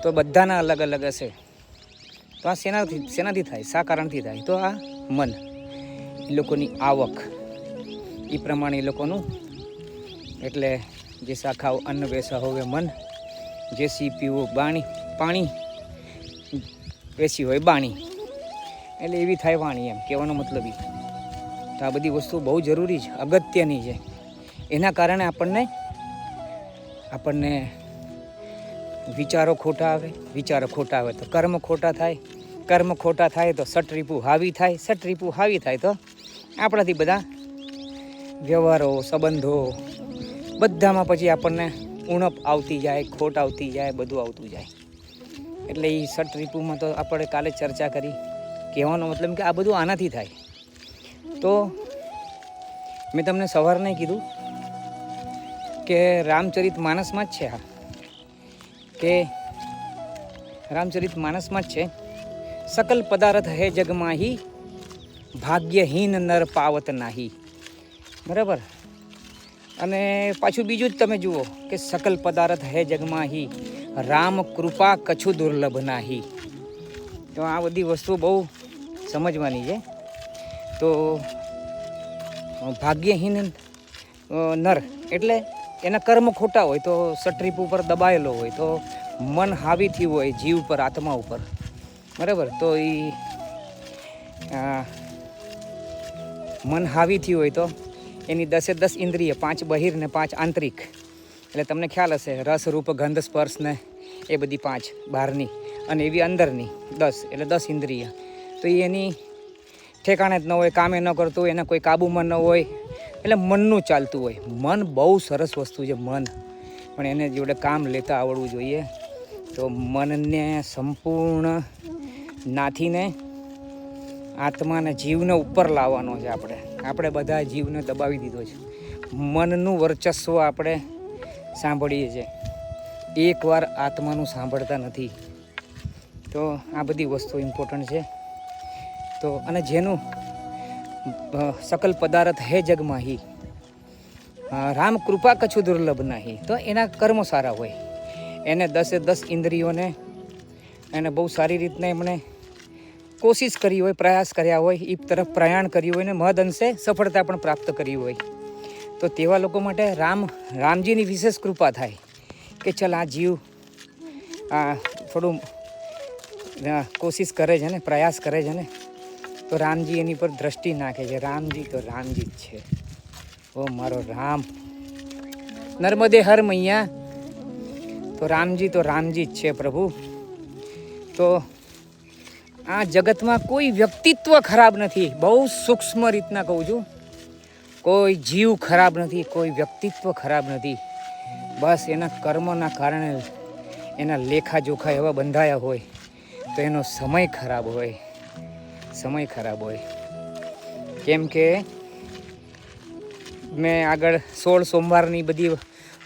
તો બધાના અલગ અલગ હશે. તો આ શેનાથી થાય? શા કારણથી થાય? તો આ મન, એ લોકોની આવક એ પ્રમાણે એ લોકોનું. એટલે જે શાખાઓ અન્ન વેસા હોવે મન, જે સી પીવો પાણી, વેસી હોય બાણી, એટલે એવી થાય વાણી. એમ કહેવાનો મતલબ એ. તો આ બધી વસ્તુ બહુ જરૂરી છે, અગત્યની છે. એના કારણે આપણને વિચારો ખોટા આવે તો કર્મ ખોટા થાય, કર્મ ખોટા થાય તો સટરીપું હાવી થાય, સટરીપું હાવી થાય તો આપણાથી બધા વ્યવહારો, સંબંધો બધામાં પછી આપણને ઉણપ આવતી જાય, ખોટ આવતી જાય, બધું આવતું જાય. એટલે એ સટરીપુમાં તો આપણે કાલે ચર્ચા કરી. કહેવાનો મતલબ કે આ બધું આનાથી થાય. તો મેં તમને સવારને કીધું કે રામચરિત માનસમાં જ છે. હા, કે રામચરિત માનસમાં જ છે. સકલ પદાર્થ હે જગમાહી, ભાગ્યહીન નર પાવત નાહી. બરાબર. અને પાછું બીજું જ તમે જુઓ કે સકલ પદાર્થ હે જગમાહી, રામ કૃપા કછુ દુર્લભ નાહી. તો આ બધી વસ્તુઓ બહુ સમજવાની છે. તો ભાગ્યહીન નર એટલે એના કર્મ ખોટા હોય, તો સટરીપ ઉપર દબાયેલો હોય, તો મન હાવી થયું હોય જીવ પર, આત્મા ઉપર. બરાબર. તો એ મન હાવી થયું હોય તો એની 10 ઇન્દ્રિય, 5 બહિર ને 5 આંતરિક. એટલે તમને ખ્યાલ હશે, રસ, રૂપ, ગંધ, સ્પર્શ ને એ બધી 5 બહારની, અને એવી અંદરની 10, એટલે 10 ઇન્દ્રિય. તો એ એની ઠેકાણે જ ન હોય, કામે ન કરતું હોય, એના કોઈ કાબુમાં ન હોય, એટલે મનનું ચાલતું હોય. મન બહુ સરસ વસ્તુ છે, મન. પણ એને જોડે કામ લેતા આવડવું જોઈએ. તો મનને સંપૂર્ણ નાથીને આત્માને, જીવને ઉપર લાવવાનો છે. આપણે બધા જીવને દબાવી દીધો છે. મનનું વર્ચસ્વ આપણે સાંભળીએ છીએ, એકવાર આત્માનું સાંભળતા નથી. તો આ બધી વસ્તુ ઇમ્પોર્ટન્ટ છે. તો અને જેનું સકલ પદાર્થ હે જગમાહી, રામ કૃપા કછુ દુર્લભ નાહી. તો એના કર્મો સારા હોય, એને 10 ઇન્દ્રિયોને એને બહુ સારી રીતના એમણે કોશિશ કરી હોય, પ્રયાસ કર્યા હોય, એ તરફ પ્રયાણ કર્યું હોય ને મહદ અંશે સફળતા પણ પ્રાપ્ત કરી હોય, તો તેવા લોકો માટે રામજીની વિશેષ કૃપા થાય કે ચલ આ જીવ થોડું કોશિશ કરે છે ને, પ્રયાસ કરે છે ને, તો રામજી એની પર દ્રષ્ટિ નાખે છે. રામજી તો રામજી જ છે. ઓ મારો રામ, નર્મદે હર મૈયા, તો રામજી જ છે પ્રભુ. તો આ જગતમાં કોઈ વ્યક્તિત્વ ખરાબ નથી. બહુ સૂક્ષ્મ રીતના કહું છું, કોઈ જીવ ખરાબ નથી, કોઈ વ્યક્તિત્વ ખરાબ નથી. બસ એના કર્મના કારણે એના લેખાજોખા એવા બંધાયા હોય તો એનો સમય ખરાબ હોય. કેમ કે મેં આગળ 16 સોમવારની બધી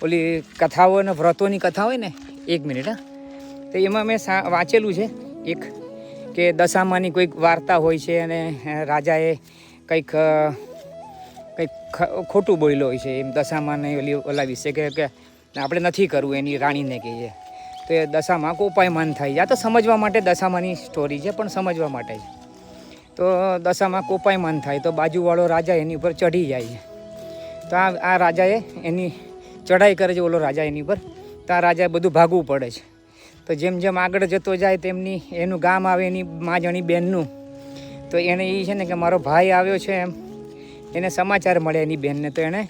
ઓલી કથાઓ અને વ્રતોની કથા હોય ને, 1 મિનિટ તો એમાં મેં વાંચેલું છે એક, કે દશામાની કોઈક વાર્તા હોય છે અને રાજાએ કંઈક ખોટું બોલ્યો હોય છે એમ દશામાને ઓલા વિશે કે આપણે નથી કરવું, એની રાણીને કહીએ તો એ દશામાં કોપાયમાન થાય. આ તો સમજવા માટે દશામાની સ્ટોરી છે, પણ સમજવા માટે જ. તો દશામાં કોપાયમાન થાય તો બાજુવાળો રાજા એની ઉપર ચઢી જાય છે. તો આ રાજાએ એની ચઢાઈ કરે છે, ઓલો રાજા એની પર. તો આ રાજાએ બધું ભાગવું પડે છે. તો જેમ જેમ આગળ જતો જાય તેમની એનું ગામ આવે એની માજણી બેનનું, તો એને એ છે ને કે મારો ભાઈ આવ્યો છે એમ એને સમાચાર મળે એની બેનને, તો એણે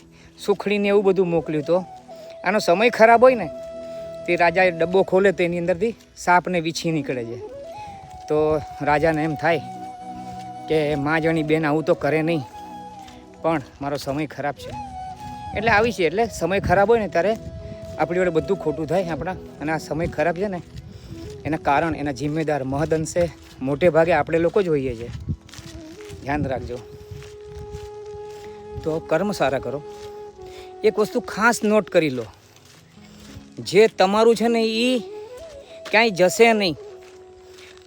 સુખડીને એવું બધું મોકલ્યું. તો આનો સમય ખરાબ હોય ને, તે રાજાએ ડબ્બો ખોલે તો એની અંદરથી સાપને વીછી નીકળે છે. તો રાજાને એમ થાય કે માજણી બેન આવું તો કરે નહીં, પણ મારો સમય ખરાબ છે. એટલે આવી છે, એટલે સમય ખરાબ હોય ને ત્યારે આપણી જોડે બધું ખોટું થાય આપણા. અને આ સમય ખરાબ છે ને એના કારણ, એના જિમ્મેદાર મહદ અંશે મોટે ભાગે આપણે લોકો જ હોઈએ છીએ. ધ્યાન રાખજો. તો કર્મ સારા કરો. એક વસ્તુ ખાસ નોટ કરી લો, જે તમારું છે ને એ ક્યાંય જશે નહીં,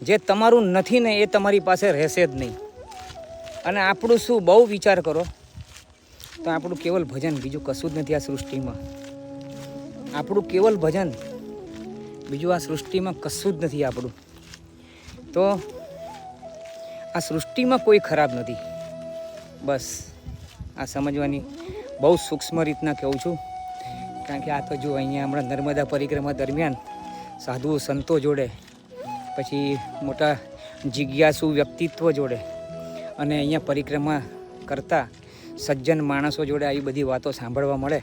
જે તમારું નથી ને એ તમારી પાસે રહેશે જ નહીં. અને આપણું શું, બહુ વિચાર કરો તો આપણું કેવલ ભજન, બીજું કશું જ નથી આ સૃષ્ટિમાં. આપણું કેવલ ભજન, બીજું આ સૃષ્ટિમાં કશું જ નથી આપણું. તો આ સૃષ્ટિમાં કોઈ ખરાબ નથી. બસ આ સમજવાની બહુ સૂક્ષ્મ રીતના કહું છું. કારણ કે આ તો જો અહીંયા હમણાં નર્મદા પરિક્રમા દરમિયાન સાધુ સંતો જોડે, પછી મોટા જિજ્ઞાસુ વ્યક્તિત્વ જોડે, અને અહીંયા પરિક્રમા કરતા સજ્જન માણસો જોડે આવી બધી વાતો સાંભળવા મળે.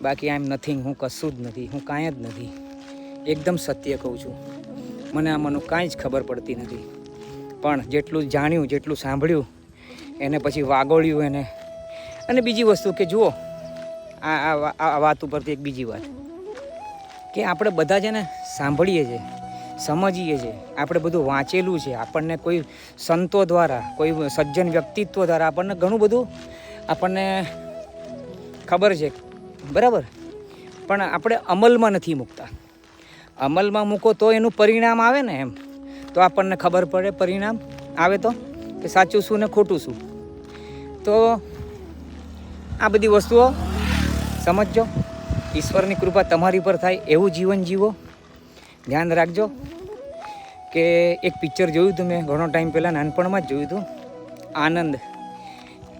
બાકી આઈ એમ નથિંગ, હું કશું જ નથી, હું કાંઈ જ નથી. એકદમ સત્ય કહું છું. મને આમાંનું કાંઈ જ ખબર પડતી નથી. પણ જેટલું જાણ્યું, જેટલું સાંભળ્યું, એને પછી વાગોળ્યું એને. અને બીજી વસ્તુ કે જુઓ, આ વાત ઉપરથી એક બીજી વાત કે આપણે બધા છે ને સાંભળીએ છીએ, સમજીએ છીએ, આપણે બધું વાંચેલું છે, આપણને કોઈ સંતો દ્વારા, કોઈ સજ્જન વ્યક્તિત્વ દ્વારા આપણને ઘણું બધું આપણને ખબર છે, બરાબર. પણ આપણે અમલમાં નથી મૂકતા. અમલમાં મૂકો તો એનું પરિણામ આવે ને, એમ તો આપણને ખબર પડે પરિણામ આવે તો કે સાચું શું ને ખોટું શું. તો આ બધી વસ્તુઓ સમજજો. ઈશ્વરની કૃપા તમારી પર થાય એવું જીવન જીવો. ધ્યાન રાખજો કે એક પિક્ચર જોયું હતું મેં ઘણો ટાઈમ પહેલાં, નાનપણમાં જ જોયું હતું, આનંદ,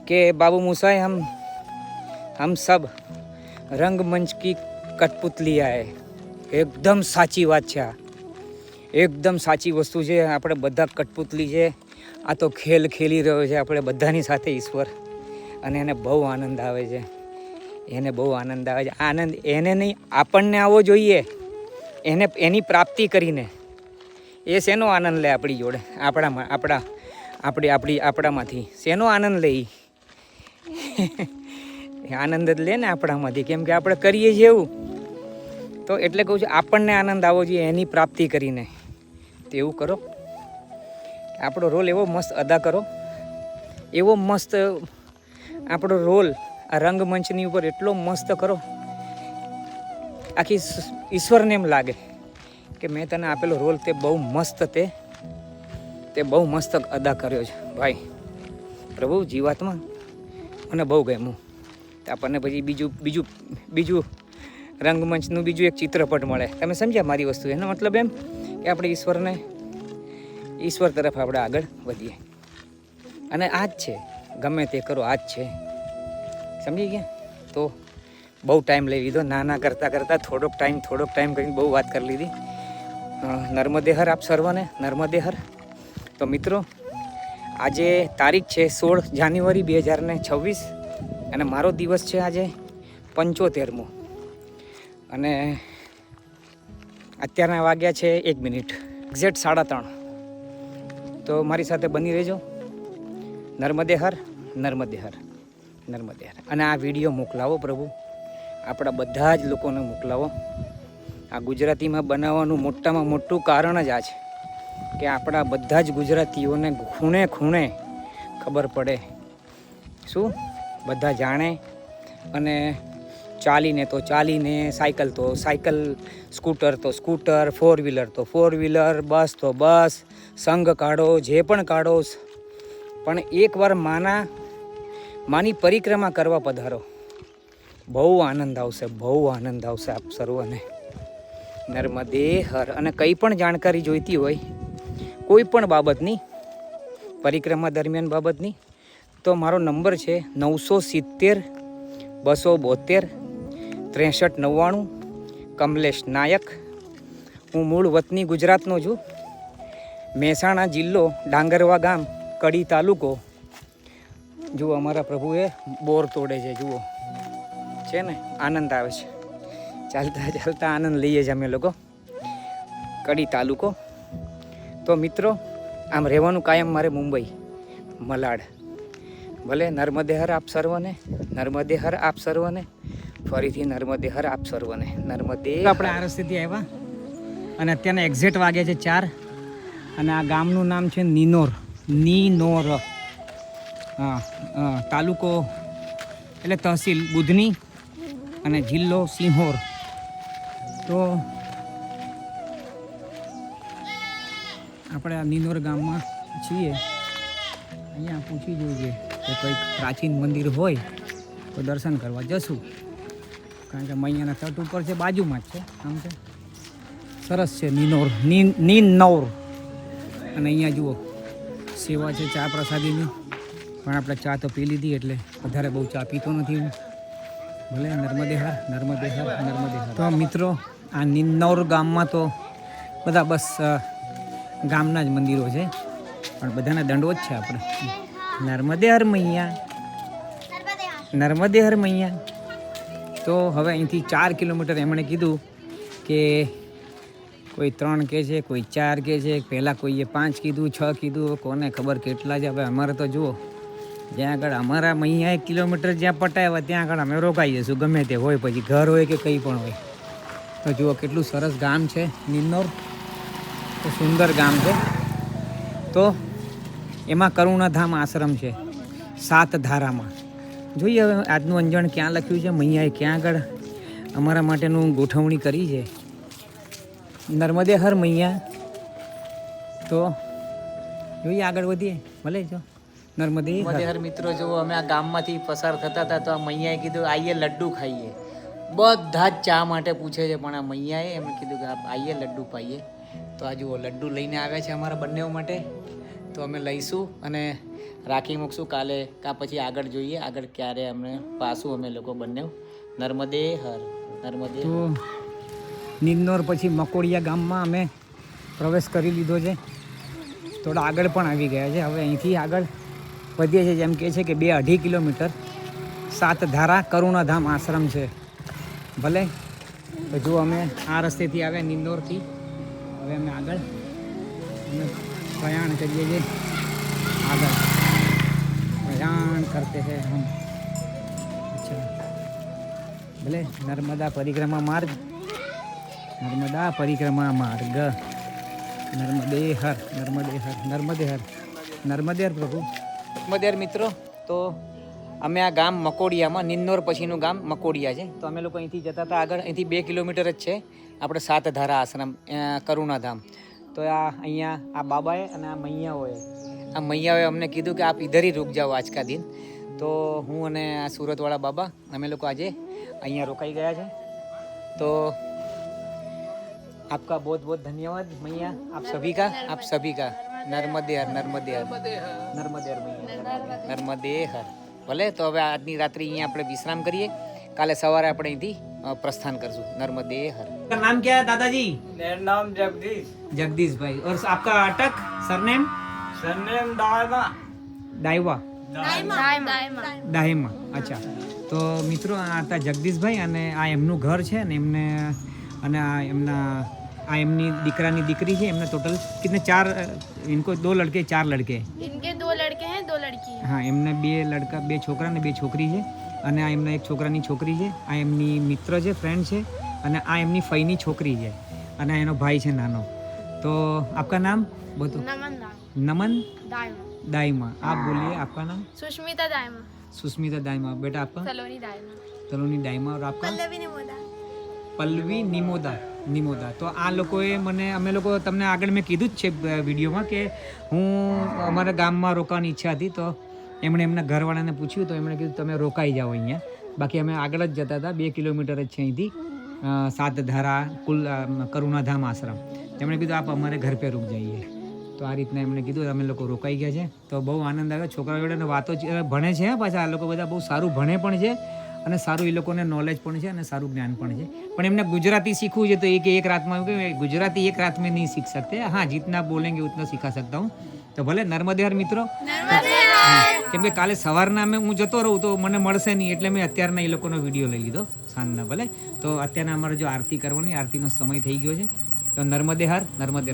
કે બાબુ મુસાએ હમ સબ રંગમંચ કી કઠપુતલી આए. એકદમ સાચી વાત છે આ, એકદમ સાચી વસ્તુ છે. આપણે બધા કઠપુતલી છે. આ તો ખેલ ખેલી રહ્યો છે આપણે બધાની સાથે ઈશ્વર, અને એને બહુ આનંદ આવે છે. એને બહુ આનંદ આવે છે. આનંદ એને નહીં, આપણને આવવો જોઈએ. એની પ્રાપ્તિ કરીને એ શેનો આનંદ લે આપણી જોડે, આપણામાંથી શેનો આનંદ લે? આનંદ જ લે ને આપણામાંથી, કેમ કે આપણે કરીએ છીએ એવું. તો એટલે કહું છું, આપણને આનંદ આવવો જોઈએ એની પ્રાપ્તિ કરીને. તો એવું કરો, આપણો રોલ એવો મસ્ત અદા કરો, એવો મસ્ત આપણો રોલ આ રંગમંચની ઉપર એટલો મસ્ત કરો, આખી ઈશ્વરને એમ લાગે કે મેં તને આપેલો રોલ તે બહુ મસ્ત, તે બહુ મસ્ત અદા કર્યો છે ભાઈ. પ્રભુ જીવાત્મા મને બહુ ગમ્યું. આપણને પછી બીજું રંગમંચનું બીજું એક ચિત્રપટ મળે. તમે સમજ્યા મારી વસ્તુ? એનો મતલબ એમ કે આપણે ઈશ્વરને ઈશ્વર તરફ આપણે આગળ વધીએ. અને આ જ છે, ગમે તે કરો આ જ છે. સમજી ગયા? તો બહુ ટાઈમ લઈ લીધો, નાના કરતાં કરતાં થોડોક ટાઈમ કરીને બહુ વાત કરી લીધી. નર્મદે હર આપ સર્વને, નર્મદે હર. તો મિત્રો, આજે તારીખ છે 16 જાન્યુઆરી 2026 અને મારો દિવસ છે આજે 75મો. અને અત્યારના વાગ્યા છે 1 મિનિટ, એક્ઝેક્ટ 3:30. તો મારી સાથે બની રહેજો. નર્મદે હર, નર્મદે હર, નર્મદે હર. અને આ વિડીયો મોકલાવો પ્રભુ, આપણા બધા જ લોકોને મોકલાવો. આ ગુજરાતીમાં બનાવવાનું મોટામાં મોટું કારણ જ આ છે કે આપણા બધા જ ગુજરાતીઓને ખૂણે ખૂણે ખબર પડે, શું બધા જાણે. અને ચાલીને તો ચાલીને, સાયકલ તો સાયકલ, સ્કૂટર તો સ્કૂટર, 4 વ્હીલર તો 4 વ્હીલર, બસ તો બસ, સંઘ કાઢો, જે પણ કાઢો, પણ એકવાર માની પરિક્રમા કરવા પધારો. બહુ આનંદ આવશે, બહુ આનંદ આવશે આપ સર્વને. નર્મદે હર. અને કંઈ પણ જાણકારી જોઈતી હોય કોઈ પણ બાબતની, પરિક્રમા દરમિયાન બાબતની, તો મારો નંબર છે 970 272 6399. કમલેશ નાયક. હું મૂળ વતની ગુજરાતનો છું. મહેસાણા જિલ્લો, ડાંગરવા ગામ, કડી તાલુકો. જુઓ અમારા પ્રભુએ બોર તોડે છે, જુઓ છે ને, આનંદ આવે છે. ચાલતા ચાલતા આનંદ લઈએ છીએ અમે લોકો. કડી તાલુકો. તો મિત્રો, આમ રહેવાનું કાયમ મારે મુંબઈ, મલાડ. ભલે નર્મદે હર આપ સર્વને, નર્મદે હર આપ સર્વને, ફરીથી નર્મદે હર આપ સર્વને, નર્મદે. આપણે આ રસ્તેથી આવ્યા અને અત્યારના એક્ઝેક્ટ વાગ્યા છે 4. અને આ ગામનું નામ છે નીનોર. હા, તાલુકો એટલે તહસીલ બુધની અને જિલ્લો સિંહોર. તો આપણે આ નીનોર ગામમાં છીએ. અહીંયા પૂછી જોઈએ કે કંઈક પ્રાચીન મંદિર હોય તો દર્શન કરવા જશું. કારણ કે મૈયાના તટ ઉપર છે, બાજુમાં જ છે. આમ છે, સરસ છે નીનોર. અને અહીંયા જુઓ સેવા છે ચા પ્રસાદીની, પણ આપણે ચા તો પી લીધી એટલે વધારે બહુ ચા પીતો નથી હું. ભલે નર્મદે હર, નર્મદે હર, નર્મદે હર. તો મિત્રો, આ નીનોર ગામમાં તો બધા બસ ગામના જ મંદિરો છે, પણ બધાના દંડવત છે આપણે. નર્મદે હર મૈયા, નર્મદે હર મૈયા. તો હવે અહીંથી 4 કિલોમીટર એમણે કીધું કે કોઈ 3 કહે છે, કોઈ 4 કહે છે, પહેલાં કોઈએ 5 કીધું, 6 કીધું, કોને ખબર કેટલા છે. હવે અમારે તો જુઓ, જ્યાં આગળ અમારા મૈયા 1 કિલોમીટર જ્યાં પટાવ્યા ત્યાં આગળ અમે રોકાઈ જઈશું, ગમે તે હોય, પછી ઘર હોય કે કંઈ પણ હોય. તો જુઓ કેટલું સરસ ગામ છે નીનોર. તો સુંદર ગામ છે. તો એમાં કરુણાધામ આશ્રમ છે, 7 ધારામાં. જોઈએ હવે આજનું અંજણ ક્યાં લખ્યું છે, મૈયાએ ક્યાં આગળ અમારા માટેનું ગોઠવણી કરી છે. નર્મદે હર મૈયા. તો જોઈએ, આગળ વધીએ. ભલે જો નર્મદે હર. મિત્રો, જો અમે આ ગામમાંથી પસાર થતા હતા તો આ મૈયાએ કીધું આઈએ લડ્ડુ ખાઈએ. બધા જ ચા માટે પૂછે છે, પણ આ મૈયાએ એમને કીધું કે આઈએ લડ્ડુ પાઈએ. તો આ જુઓ લડ્ડુ લઈને આવ્યા છે અમારા બંને માટે. તો અમે લઈશું અને રાખી મૂકશું કાલે, કાં પછી આગળ જોઈએ, આગળ ક્યારે અમને પાછું અમે લોકો બંને. નર્મદે હર, નર્મદે. તો નીનોર પછી મકોડિયા ગામમાં અમે પ્રવેશ કરી લીધો છે. થોડા આગળ પણ આવી ગયા છે. હવે અહીંથી આગળ વધીએ છીએ. જેમ કહે છે કે 2-2.5 કિલોમીટર 7 ધારા કરુણાધામ આશ્રમ છે. ભલે. તો જો અમે આ રસ્તેથી આવ્યા નીનોરથી. હવે અમે આગળ પ્રયાણ કરીએ છીએ. આગળ પ્રયાણ કરતે હે હમ. અચ્છા, ભલે. નર્મદા પરિક્રમા માર્ગ, નર્મદા પરિક્રમા માર્ગ. નર્મદે હર, નર્મદે હર, નર્મદે હર, નર્મદે હર પ્રભુ. નર્મદે હર મિત્રો. તો અમે આ ગામ મકોડિયામાં, નીનોર પછીનું ગામ મકોડિયા છે. તો અમે લોકો અહીંથી જતા હતા આગળ. અહીંથી 2 કિલોમીટર જ છે આપણે 7 ધારા આશ્રમ, કરુણાધામ. તો આ અહીંયા આ બાબાએ અને આ મૈયાઓએ અમને કીધું કે આપ ઇધર હી રૂક જાઓ આજ કા દિન. તો હું અને આ સુરતવાળા બાબા અમે લોકો આજે અહીંયા રોકાઈ ગયા છે. તો आपका बहुत बहुत धन्यवाद मैया, आप सभी का નર્મદે હર નર્મદે હર નર્મદે હર નર્મદે હર. ભલે તો હવે આજની રાત્રિ અહીંયા આપણે વિશ્રામ કરીએ. કાલે સવારે આપણે અહીંથી પ્રસ્થાન કરશું. नर्मदे हर. आपका नाम क्या है दादाजी? मेरा नाम जगदीश। जगदीश भाई. और आपका अटक सरनेम? सरनेम दायमा। डायवा. દાહેમા. અચ્છા. તો મિત્રો આ હતા જગદીશભાઈ અને આ એમનું ઘર છે ને એમને અને આ એમની દીકરાની દીકરી છે. એમને ટોટલ કિતને ચાર ઇनको दो लड़के चार लड़के इनके 2 लड़के हैं 2 लड़की हैं। હા એમને બે છોકરા ને 2 છોકરી છે અને આ એમના એક છોકરાની છોકરી છે. આ એમની મિત્ર છે, ફ્રેન્ડ છે અને આ એમની ફઈની છોકરી છે અને એનો ભાઈ છે નાનો. તો આપકા નામ બતો? नमन दाइमा. आप बोलिए आपका नाम? सुष्मिता दाइमा। सुष्मिता दाइमा. बेटा आपका? सलोनी दाइमा। तलोनी दाइमा. और आपका? पल्लवी निमोदा। પલ્લવી નિમોદા. તો આ લોકોએ અમે લોકો તમને આગળ મેં કીધું જ છે વિડીયોમાં કે હું અમારા ગામમાં રોકાવાની ઈચ્છા હતી. તો એમણે એમના ઘરવાળાને પૂછ્યું તો એમણે કીધું તમે રોકાઈ જાઓ અહીંયા. બાકી અમે આગળ જ જતા હતા. 2 કિલોમીટર જ છે અહીંથી સાતધારા કરુણાધામ આશ્રમ. તેમણે કીધું આપ અમારે ઘર પે રૂક જઈએ. તો આ રીતના એમણે કીધું અમે લોકો રોકાઈ ગયા છે. તો બહુ આનંદ આવે. છોકરાઓ જોડે વાતો ભણે છે. પાછા આ લોકો બધા બહુ સારું ભણે પણ છે અને સારું એ લોકોને નોલેજ પણ છે અને સારું જ્ઞાન પણ છે. પણ એમને ગુજરાતી શીખવું છે તો એક રાતમાં ગુજરાતી એક રાત में नहीं सीख सकते. हाँ जितना बोलेंगे उतना सिखा सकता हूँ. તો ભલે નર્મદે હર મિત્રો. કેમ કે કાલે સવારના હું જતો રહું તો મને મળશે નહીં એટલે મેં અત્યારના એ લોકોનો વિડીયો લઈ લીધો સાંજના. ભલે તો અત્યારના અમારે જો આરતી કરવાની આરતીનો સમય થઈ ગયો છે. તો નર્મદે હર નર્મદે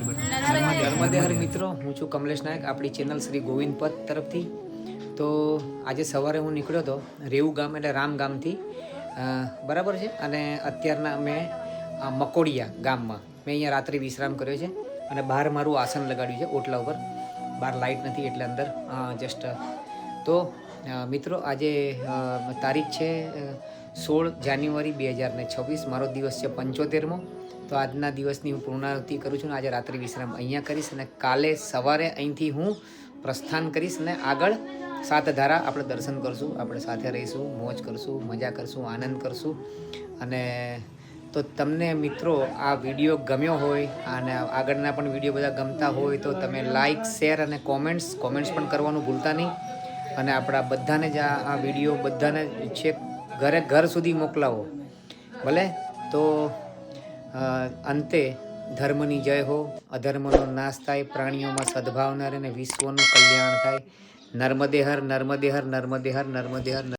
હર મિત્રો. હું છું કમલેશ નાયક આપણી ચેનલ શ્રી ગોવિંદ પથ તરફથી. તો આજે સવારે હું નીકળ્યો હતો રેવું ગામ એટલે રામ ગામથી, બરાબર છે. અને અત્યારના અમે મકોડિયા ગામમાં મેં અહીંયા રાત્રે વિશ્રામ કર્યો છે અને બહાર મારું આસન લગાડ્યું છે ઓટલા ઉપર. બહાર લાઇટ નથી એટલે અંદર જસ્ટ. તો મિત્રો આજે તારીખ છે 16 જાન્યુઆરી 2026. મારો દિવસ છે 75મો. તો આજના દિવસની હું પૂર્ણાહુતિ કરું છું. આજે રાત્રે વિશ્રામ અહીંયા કરીશ અને કાલે સવારે અહીંથી હું પ્રસ્થાન કરીશ અને આગળ સાતધારા આપણે દર્શન કરશું. આપણે સાથે રહીશું, મોજ કરશું, મજા કરશું, આનંદ કરશું. અને તો તમને મિત્રો આ વિડીયો ગમ્યો હોય અને આગળના પણ વિડીયો બધા ગમતા હોય તો તમે લાઇક, શેર અને કોમેન્ટ્સ પણ કરવાનું ભૂલતા નહીં. અને આપણા બધાને જ આ વિડીયો બધાને છેક ઘર સુધી મોકલાવો. ભલે તો અંતે ધર્મની જય હો, અધર્મનો નાશ થાય, પ્રાણીઓમાં સદભાવના રહે અને વિશ્વનું કલ્યાણ થાય. નર્મદે હર નર્મદે હર નર્મદે હર નર્મદે હર.